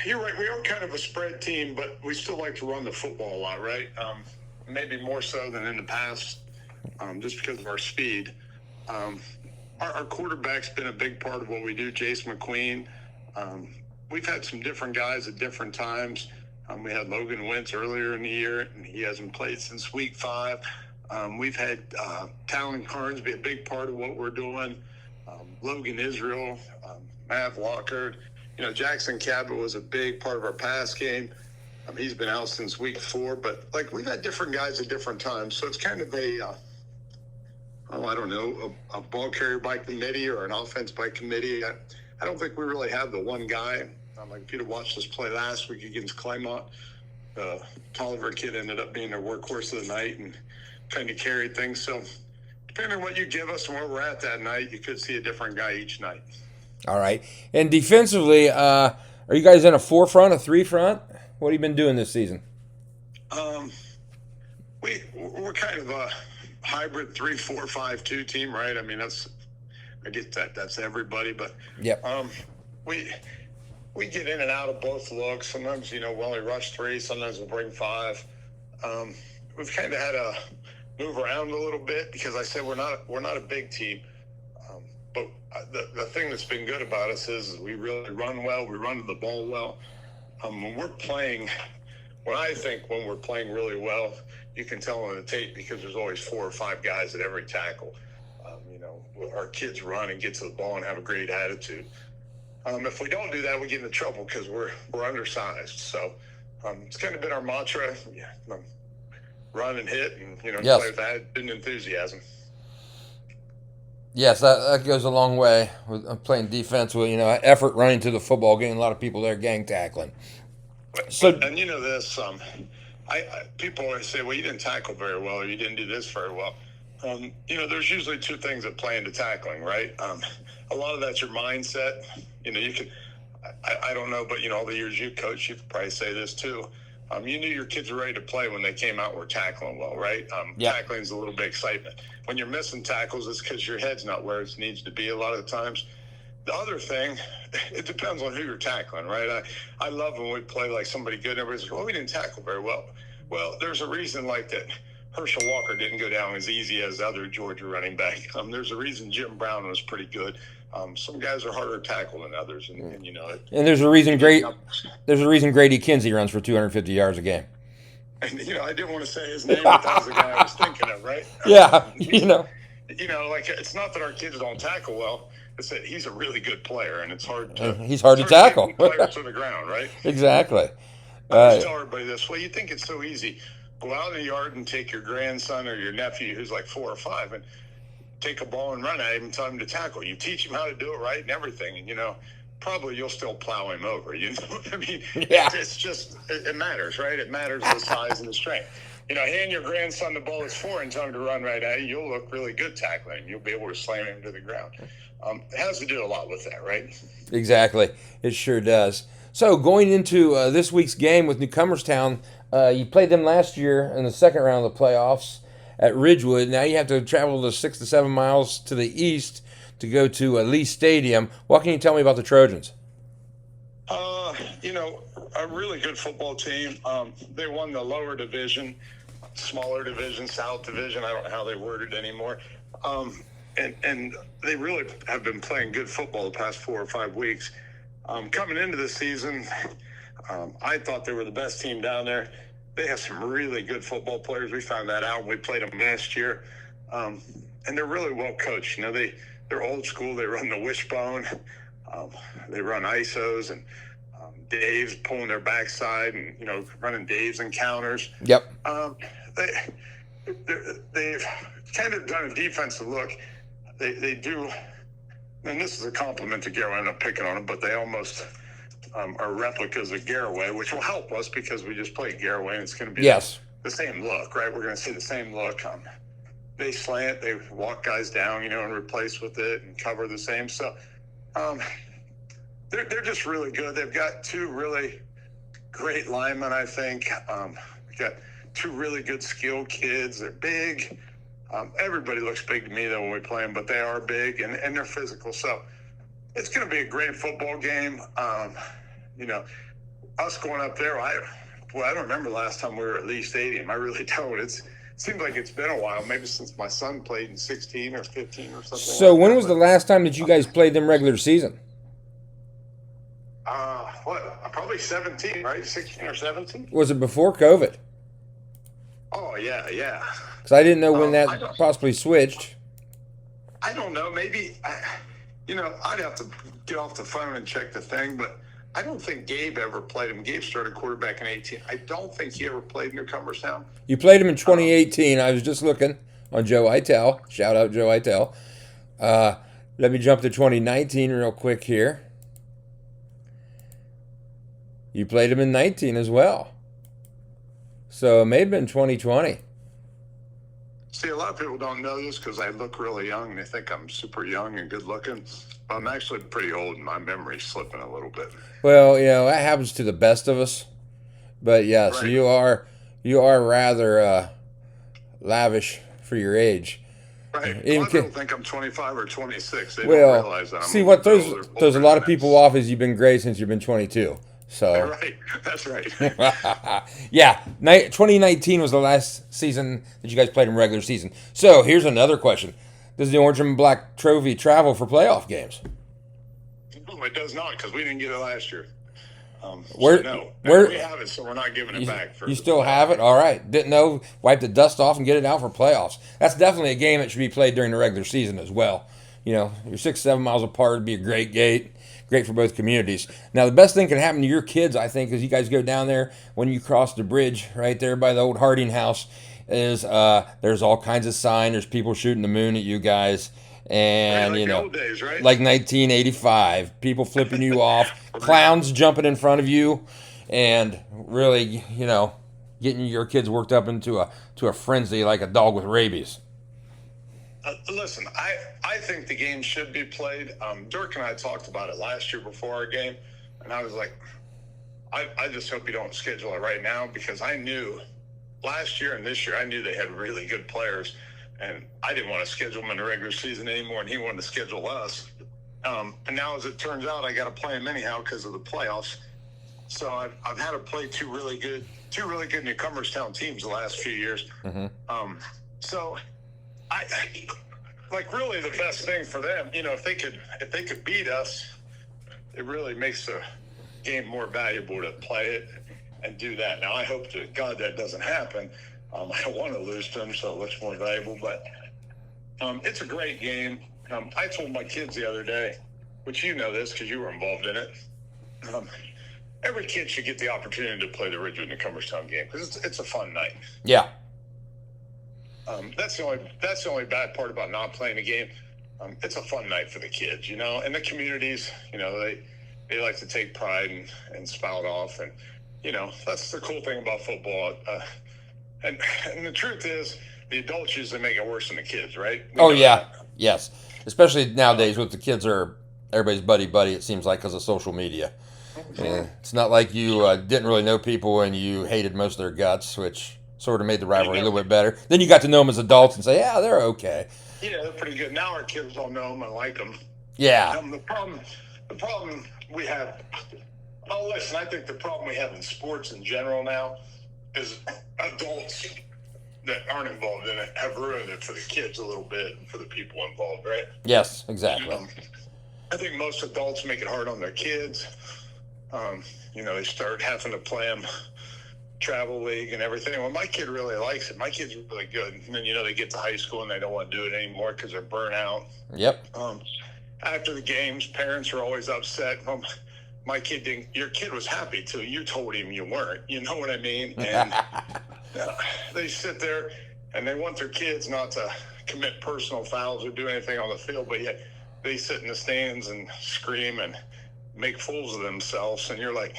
You're right. We are kind of a spread team, but we still like to run the football a lot, right? Maybe more so than in the past, just because of our speed. Our quarterback's been a big part of what we do, Jace McQueen. We've had some different guys at different times. We had Logan Wentz earlier in the year, and he hasn't played since week 5. We've had Talon Carnes be a big part of what we're doing. Logan Israel, Matt Walker. Jackson Cabot was a big part of our pass game. He's been out since week 4, but we've had different guys at different times. So it's kind of a ball carrier by committee or an offense by committee. I don't think we really have the one guy. If you'd have watched us play last week against Claymont, the Tolliver kid ended up being their workhorse of the night and kind of carried things. So depending on what you give us and where we're at that night, you could see a different guy each night. All right. And defensively, are you guys in a 4-front, a 3-front? What have you been doing this season? We're kind of a hybrid 3-4-5-2 team, right? I get that's everybody, but yep. We get in and out of both looks. Sometimes, we only rush 3. Sometimes we'll bring 5. We've kind of had to move around a little bit because I said we're not a big team. But the thing that's been good about us is we really run well. We run the ball well. When we're playing really well, you can tell on the tape because there's always 4 or 5 guys at every tackle. Our kids run and get to the ball and have a great attitude. If we don't do that, we get into trouble because we're undersized. So it's kind of been our mantra: run and hit, and yes. Play with attitude and enthusiasm. Yes, that goes a long way with playing defense with effort, running to the football, getting a lot of people there, gang tackling. So and this, people always say, well, you didn't tackle very well, or you didn't do this very well. There's usually 2 things that play into tackling, right? A lot of that's your mindset. You can, I don't know, but all the years you coach, you could probably say this too. You knew your kids were ready to play when they came out and were tackling well, right? Tackling is a little bit excitement. When you're missing tackles, it's because your head's not where it needs to be a lot of the times. The other thing, it depends on who you're tackling, right? I love when we play like somebody good and everybody's like, well, we didn't tackle very well. Well, there's a reason like that. Herschel Walker didn't go down as easy as the other Georgia running back. There's a reason Jim Brown was pretty good. Some guys are harder to tackle than others, and you know. And there's a reason Grady Kinsey runs for 250 yards a game. And you know, I didn't want to say his name, but that was the guy I was thinking of, right? Yeah, you know, like it's not that our kids don't tackle well; it's that he's a really good player, and it's hard to tackle. Get players to the ground, right? Exactly. I always tell everybody this. Well, you think it's so easy? Go out in the yard and take your grandson or your nephew who's like 4 or 5 and take a ball and run at him and tell him to tackle. You teach him how to do it right and everything, and you know, probably you'll still plow him over. You know, I mean, it's just it matters, right? It matters the size and the strength. You know, hand your grandson the ball that's 4 and tell him to run right at you. You'll look really good tackling him. You'll be able to slam him to the ground. It has to do a lot with that, right? Exactly. It sure does. So going into this week's game with Newcomerstown, you played them last year in the second round of the playoffs at Ridgewood. Now you have to travel the 6 to 7 miles to the east to go to Lee Stadium. What can you tell me about the Trojans? You know, a really good football team. They won the lower division, smaller division, South division. I don't know how they word it anymore. And they really have been playing good football the past 4 or 5 weeks. Coming into the season, I thought they were the best team down there. They have some really good football players. We found that out when we played them last year. And they're really well coached. You know, they're old school. They run the wishbone. They run ISOs, and Dave's pulling their backside and, you know, running Dave's and counters. Yep. They've kind of done a defensive look. They do, and this is a compliment to Garraway. I'm not picking on them, but they almost are replicas of Garraway, which will help us because we just played Garraway, and it's going to be the same look, right? We're going to see the same look. They slant, they walk guys down, you know, and replace with it and cover the same. So they're just really good. They've got 2 really great linemen, I think. We've got 2 really good skilled kids. They're big. Everybody looks big to me, though, when we play them, but they are big, and they're physical. So it's going to be a great football game. You know, us going up there, I don't remember the last time we were at Lee Stadium. I really don't. It seems like it's been a while, maybe since my son played in 16 or 15 or something. So when was the last time that you guys played them regular season? Probably 17, right? 16 or 17? Was it before COVID? Oh, yeah. Because I didn't know when that possibly switched. I don't know. Maybe, I'd have to get off the phone and check the thing, but I don't think Gabe ever played him. Gabe started quarterback in 18. I don't think he ever played Newcomerstown. You played him in 2018. I was just looking on Joe Itel. Shout out Joe Itel. Let me jump to 2019 real quick here. You played him in 19 as well. So it may have been 2020. See, a lot of people don't know this because I look really young and they think I'm super young and good looking. I'm actually pretty old and my memory's slipping a little bit. Well, you know, that happens to the best of us. But yes, right. you are rather lavish for your age. Right. A lot of people think I'm 25 or 26. They don't Well, realize that I'm see, what throws older a lot of people off is you've been great since you've been 22. So Right. That's right. yeah, 2019 was the last season that you guys played in regular season. So here's another question: does the Orange and Black Trophy travel for playoff games? No, it does not because we didn't get it last year. Where we have it, so we're not giving it back. You still have it? All right. Didn't know. Wipe the dust off and get it out for playoffs. That's definitely a game that should be played during the regular season as well. You know, you're 6, 7 miles apart. It'd be a great gate. Great for both communities. Now, the best thing can happen to your kids, I think, is you guys go down there when you cross the bridge right there by the old Harding house. Is there's all kinds of sign. There's people shooting the moon at you guys. And, like you know, the old days, right? like 1985, people flipping you off, clowns jumping in front of you, and really, you know, getting your kids worked up into a frenzy like a dog with rabies. Listen, I think the game should be played. Dirk and I talked about it last year before our game, and I was like, I just hope you don't schedule it right now because I knew last year and this year, I knew they had really good players. And I didn't want to schedule him in the regular season anymore, and he wanted to schedule us. And now, as it turns out, I got to play him anyhow because of the playoffs. So I've had to play two really good Newcomerstown teams the last few years. Mm-hmm. So I like really the best thing for them, if they could beat us, it really makes the game more valuable to play it and do that. Now I hope to God that doesn't happen. I don't want to lose to them, so it looks more valuable. But it's a great game. I told my kids the other day, which you know this because you were involved in it. Every kid should get the opportunity to play the Ridgewood Newcomerstown game because it's a fun night. Yeah. That's the only bad part about not playing the game. It's a fun night for the kids, and the communities, they like to take pride and spout off, and that's the cool thing about football. And the truth is, the adults usually make it worse than the kids, right? Yes. Especially nowadays with the kids everybody's buddy. It seems like because of social media. And it's not like you didn't really know people and you hated most of their guts, which sort of made the rivalry a little bit better. Then you got to know them as adults and say, yeah, they're okay. Yeah, they're pretty good. Now our kids all know them and like them. Yeah. The problem we have. Oh, listen, I think the problem we have in sports in general now is adults that aren't involved in it have ruined it for the kids a little bit and for the people involved, right? Yes, exactly. I think most adults make it hard on their kids. They start having to play them travel league and everything. Well, my kid really likes it. My kid's really good. And then, they get to high school and they don't want to do it anymore because they're burnt out. Yep. After the games, parents are always upset. My kid didn't. Your kid was happy too. You told him you weren't. You know what I mean? And they sit there and they want their kids not to commit personal fouls or do anything on the field, but yet they sit in the stands and scream and make fools of themselves. And you're like,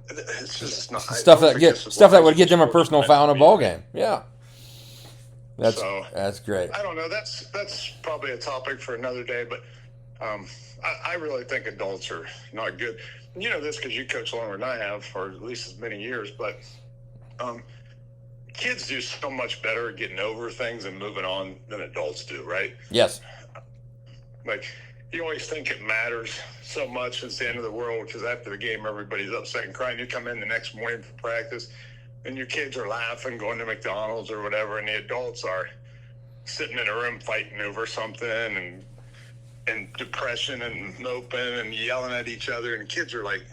it's just not stuff that would get them a personal foul in a ball game. Yeah. That's great. I don't know. That's probably a topic for another day, but I really think adults are not good. You know this because you coach longer than I have, for at least as many years. But kids do so much better at getting over things and moving on than adults do, right? Yes. Like, you always think it matters so much. It's the end of the world because after the game, everybody's upset and crying. You come in the next morning for practice, and your kids are laughing, going to McDonald's or whatever, and the adults are sitting in a room fighting over something and depression and moping and yelling at each other. And kids are like,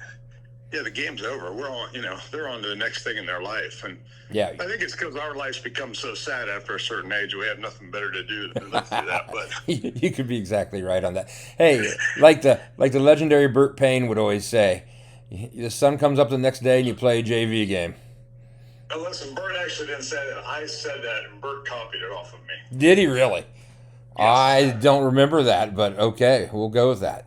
yeah, the game's over. We're on, they're on to the next thing in their life. And yeah, I think it's because our lives become so sad after a certain age. We have nothing better to do than live through that. But you could be exactly right on that. Hey, like the legendary Burt Payne would always say, the sun comes up the next day and you play a JV game. Listen, Burt actually didn't say that. I said that, and Burt copied it off of me. Did he really? Yes. I don't remember that, but okay, we'll go with that.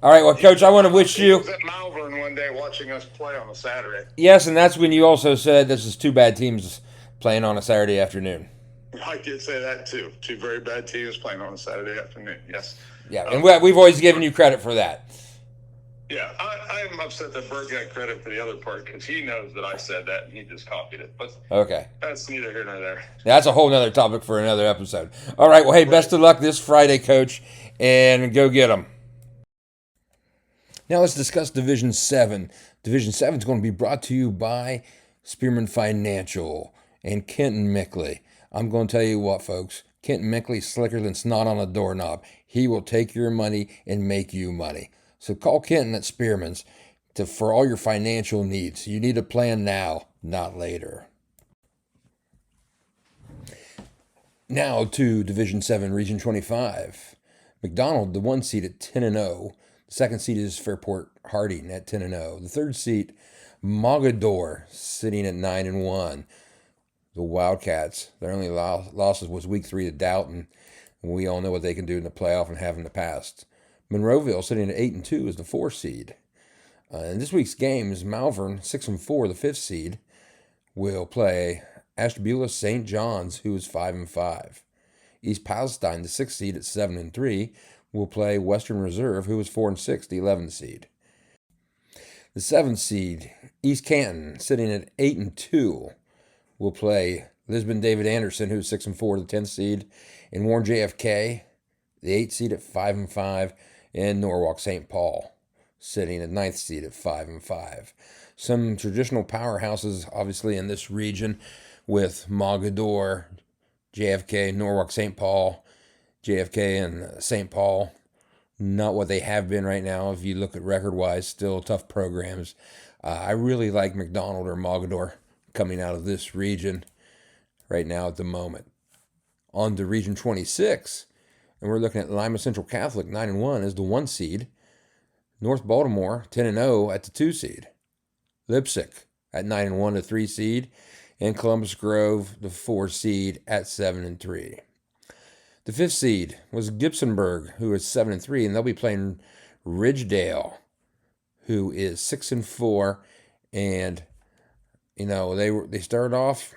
All right, well, Coach, I want to wish you... I was at Malvern one day watching us play on a Saturday. Yes, and that's when you also said this is two bad teams playing on a Saturday afternoon. I did say that, too. Two very bad teams playing on a Saturday afternoon, yes. Yeah, and we've always given you credit for that. Yeah, I'm upset that Bert got credit for the other part because he knows that I said that and he just copied it. But okay, that's neither here nor there. That's a whole nother topic for another episode. All right, well, hey, best of luck this Friday, Coach, and go get them. Now let's discuss Division 7. Division 7 is going to be brought to you by Spearman Financial and Kenton Mickley. I'm going to tell you what, folks. Kenton Mickley's slicker than snot on a doorknob. He will take your money and make you money. So call Kenton at Spearman's for all your financial needs. You need a plan now, not later. Now to Division 7, Region 25. McDonald, the 1 seed at 10-0. The 2nd seed is Fairport Harding at 10-0. The 3rd seed, Mogador, sitting at 9-1. The Wildcats, their only losses was Week 3 to Dalton. And we all know what they can do in the playoff and have in the past. Monroeville, sitting at 8-2, is the 4th seed. In this week's games, Malvern, 6-4, the 5th seed, will play Ashtabula St. John's, who is 5-5. East Palestine, the 6th seed at 7-3, will play Western Reserve, who is 4-6, the 11th seed. The 7th seed, East Canton, sitting at 8-2, will play Lisbon David Anderson, who is 6-4, the 10th seed, and Warren JFK, the 8th seed at 5-5, and Norwalk St. Paul, sitting at 9th seed at 5-5. Some traditional powerhouses, obviously, in this region with Mogador, JFK, Norwalk, St. Paul, JFK, and St. Paul. Not what they have been right now. If you look at record-wise, still tough programs. I really like McDonald or Mogador coming out of this region right now at the moment. On to Region 26, and we're looking at Lima Central Catholic, 9-1 as the 1 seed. North Baltimore, 10-0 at the 2 seed. Lipsick at 9-1, the 3 seed. And Columbus Grove, the 4 seed at 7-3. The 5th seed was Gibsonburg, who is 7-3, and they'll be playing Ridgedale, who is 6-4. And they started off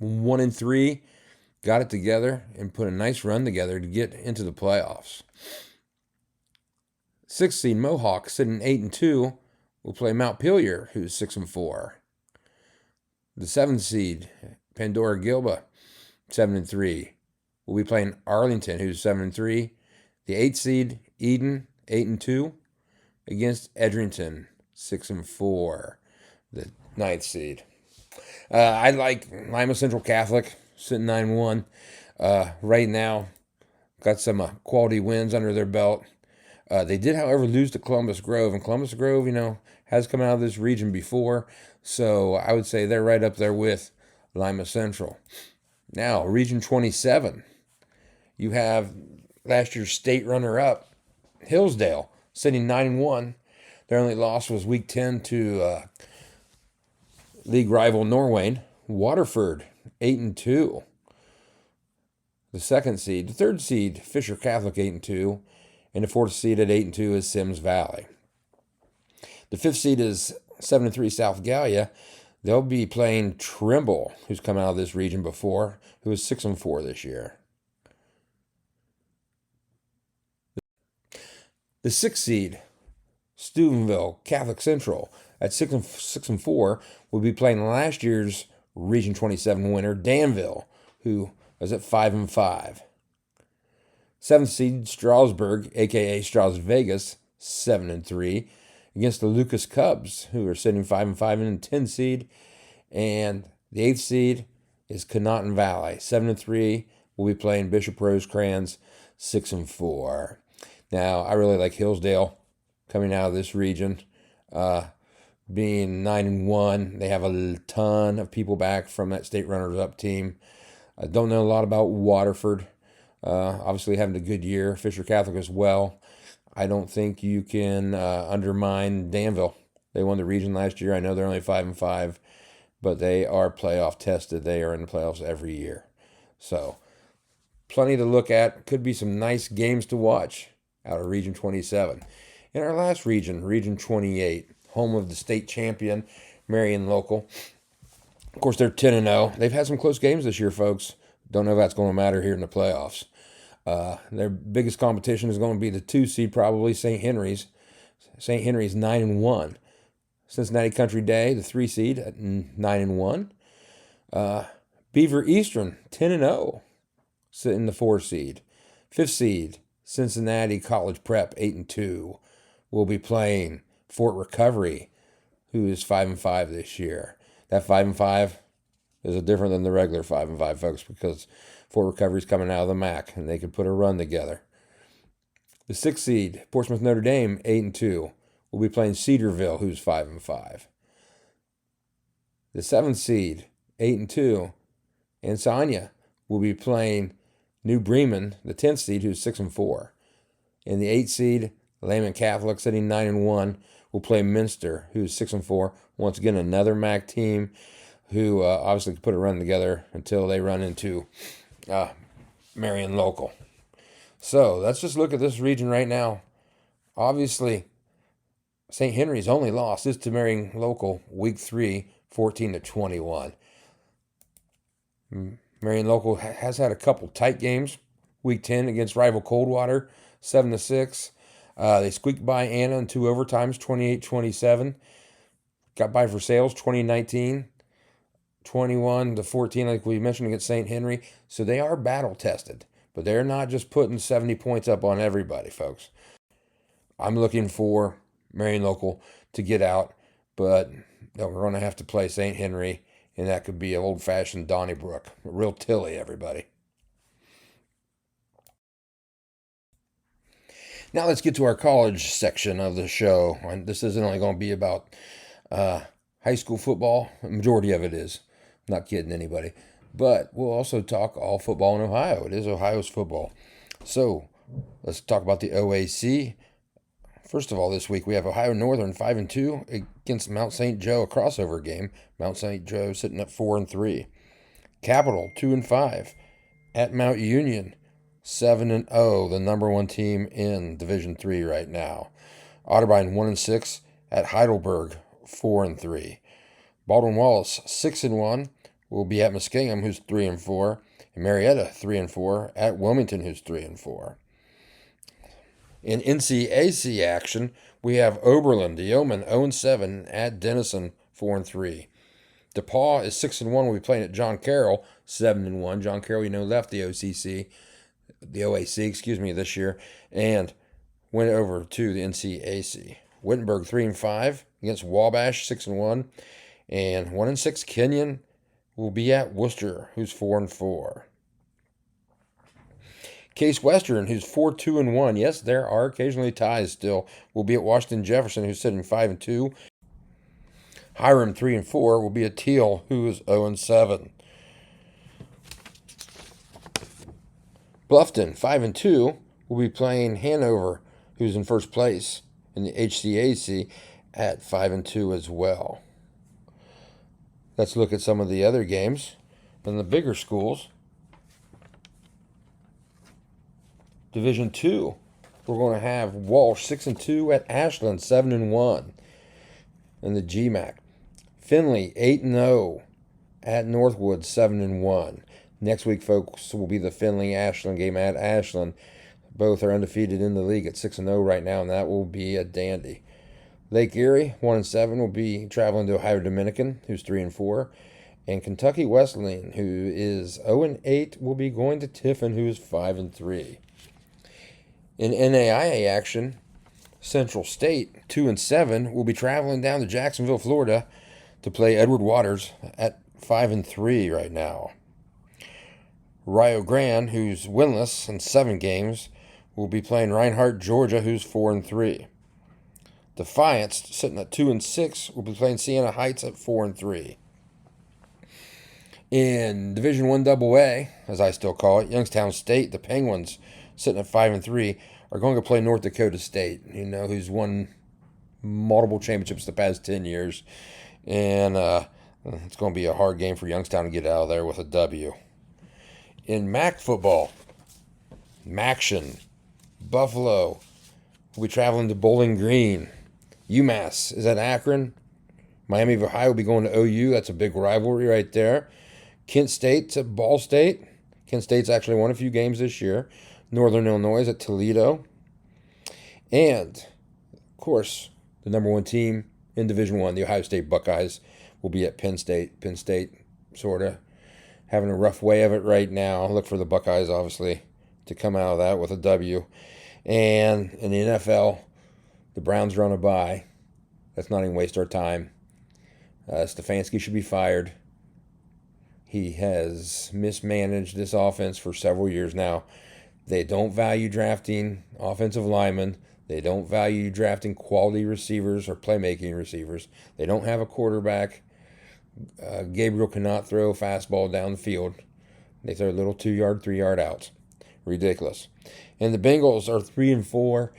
1-3, got it together, and put a nice run together to get into the playoffs. 6th seed Mohawk, sitting 8-2, will play Mount Pelier, who's 6-4. The 7th seed Pandora Gilba, 7-3. We'll be playing Arlington, who's 7-3. The 8th seed Eden, 8-2, against Edrington, 6-4. The 9th seed. I like Lima Central Catholic, sitting 9-1. Right now, got some quality wins under their belt. They did, however, lose to Columbus Grove, and Columbus Grove, has come out of this region before, so I would say they're right up there with Lima Central. Now, Region 27, you have last year's state runner-up, Hillsdale, sitting 9-1. Their only loss was Week 10 to league rival Norwayne. Waterford, 8-2. The 2nd seed. The 3rd seed, Fisher Catholic, 8-2. And the 4th seed at 8-2 is Sims Valley. The 5th seed is 7-3 South Gallia. They'll be playing Trimble, who's come out of this region before, who is 6-4 this year. The 6th seed, Steubenville Catholic Central, at 6-4, will be playing last year's Region 27 winner, Danville, who is at 5-5. 7th seed Strasburg, a.k.a. Strauss Vegas, 7-3, against the Lucas Cubs, who are sitting 5-5 in the 10th seed. And the 8th seed is Conotton Valley, 7-3. We'll be playing Bishop Rosecrans, 6-4. Now, I really like Hillsdale coming out of this region, being 9-1. They have a ton of people back from that state runners-up team. I don't know a lot about Waterford. Obviously having a good year. Fisher Catholic as well. I don't think you can undermine Danville. They won the region last year. I know they're only 5-5, but they are playoff tested. They are in the playoffs every year. So, plenty to look at. Could be some nice games to watch out of Region 27. In our last region, Region 28, home of the state champion, Marion Local. Of course, they're 10-0. They've had some close games this year, folks. Don't know if that's going to matter here in the playoffs. Their biggest competition is going to be the 2 seed, probably St. Henry's. St. Henry's 9-1. Cincinnati Country Day, the 3 seed at 9-1. Beaver Eastern 10-0, sitting the 4 seed. 5th seed Cincinnati College Prep 8-2. Will be playing Fort Recovery, who is 5-5 this year. That 5-5 is different than the regular 5-5, folks, because Fort Recovery's coming out of the MAC, and they could put a run together. The 6th seed, Portsmouth Notre Dame, 8-2. Will be playing Cedarville, who's 5-5. The 7th seed, 8-2, Ansania will be playing New Bremen, the 10th seed, who's 6-4. And the 8th seed, Lehman Catholic, sitting 9-1, will play Minster, who's 6-4. Once again, another MAC team who obviously could put a run together until they run into Marion Local. So let's just look at this region right now. Obviously, St. Henry's only loss is to Marion Local Week 3, 14-21. Marion Local has had a couple tight games. Week 10 against rival Coldwater, 7-6. They squeaked by Anna in 2 overtimes, 28-27. Got by Versailles, 2019. 21-14, like we mentioned, against St. Henry. So they are battle tested, but they're not just putting 70 points up on everybody, folks. I'm looking for Marion local to get out, but we're going to have to play St. Henry, and that could be an old-fashioned Donnybrook. A real Tilly, everybody. Now let's get to our college section of the show. And this isn't only going to be about high school football. The majority of it is. Not kidding anybody. But we'll also talk all football in Ohio. It is Ohio's football. So let's talk about the OAC. First of all, this week we have Ohio Northern 5-2 against Mount St. Joe, a crossover game. Mount St. Joe sitting at 4-3. Capital 2-5 at Mount Union 7-0, the number one team in Division III right now. Otterbein 1-6 at Heidelberg 4-3. Baldwin Wallace 6-1 will be at Muskingum, who's 3-4, and Marietta 3-4 at Wilmington, who's 3-4. In NCAC action, we have Oberlin, the Yeoman 0-7 at Denison 4-3. DePaul is 6-1. We'll be playing at John Carroll 7-1. John Carroll, left the OAC, this year, and went over to the NCAC. Wittenberg 3-5 against Wabash 6-1, and 1-6 Kenyon will be at Worcester, who's 4-4. Case Western, who's 4-2-1. Yes, there are occasionally ties still. Will be at Washington Jefferson, who's sitting 5-2. Hiram 3-4 will be at Teal, who is 0-7. Bluffton 5-2 will be playing Hanover, who's in first place in the HCAC at 5-2 as well. Let's look at some of the other games in the bigger schools. Division 2, we're going to have Walsh 6-2 at Ashland 7-1 in the GMAC. Finley 8-0 at Northwood 7-1. Next week, folks, will be the Finley-Ashland game at Ashland. Both are undefeated in the league at 6-0 right now, and that will be a dandy. Lake Erie 1-7 will be traveling to Ohio Dominican, who's 3-4. And Kentucky Wesleyan, who is 0-8, will be going to Tiffin, who is 5-3. In NAIA action, Central State, 2-7, will be traveling down to Jacksonville, Florida, to play Edward Waters at 5-3 right now. Rio Grande, who's winless in 7 games, will be playing Reinhardt, Georgia, who's 4-3. Defiance, sitting at 2-6, will be playing Siena Heights at 4-3. In Division I AA, as I still call it, Youngstown State, the Penguins, sitting at 5-3, are going to play North Dakota State, who's won multiple championships the past 10 years. And it's going to be a hard game for Youngstown to get out of there with a W. In MAC football, Maction, Buffalo will be traveling to Bowling Green. UMass is at Akron. Miami of Ohio will be going to OU. That's a big rivalry right there. Kent State's at Ball State. Kent State's actually won a few games this year. Northern Illinois at Toledo. And, of course, the number one team in Division I, the Ohio State Buckeyes, will be at Penn State. Penn State, sort of having a rough way of it right now. Look for the Buckeyes, obviously, to come out of that with a W. And in the NFL, the Browns run a bye. Let's not even waste our time. Stefanski should be fired. He has mismanaged this offense for several years now. They don't value drafting offensive linemen. They don't value drafting quality receivers or playmaking receivers. They don't have a quarterback. Gabriel cannot throw a fastball down the field. They throw little 2-yard, 3-yard outs. Ridiculous. And the Bengals are 3-4,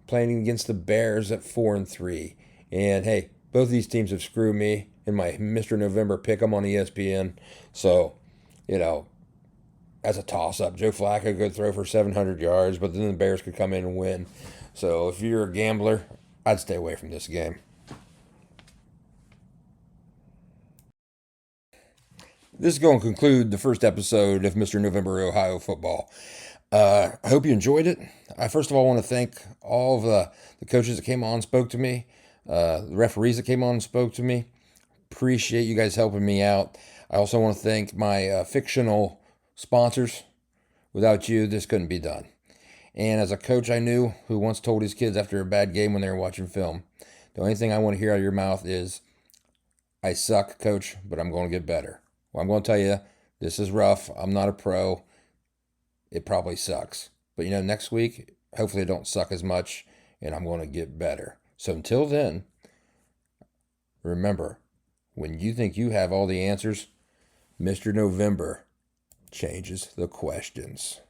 playing against the Bears at 4-3. And hey, both of these teams have screwed me in my Mr. November pick 'em on ESPN. So, that's a toss-up. Joe Flacco could throw for 700 yards, but then the Bears could come in and win. So if you're a gambler, I'd stay away from this game. This is going to conclude the first episode of Mr. November Ohio Football. I hope you enjoyed it. I first of all want to thank all of the coaches that came on and spoke to me, the referees that came on and spoke to me. Appreciate you guys helping me out. I also want to thank my fictional sponsors. Without you, this couldn't be done. And as a coach I knew who once told his kids after a bad game when they were watching film, the only thing I want to hear out of your mouth is, I suck, coach, but I'm going to get better. Well, I'm going to tell you, this is rough. I'm not a pro. It probably sucks. But, next week, hopefully it don't suck as much, and I'm going to get better. So until then, remember, when you think you have all the answers, Mr. November changes the questions.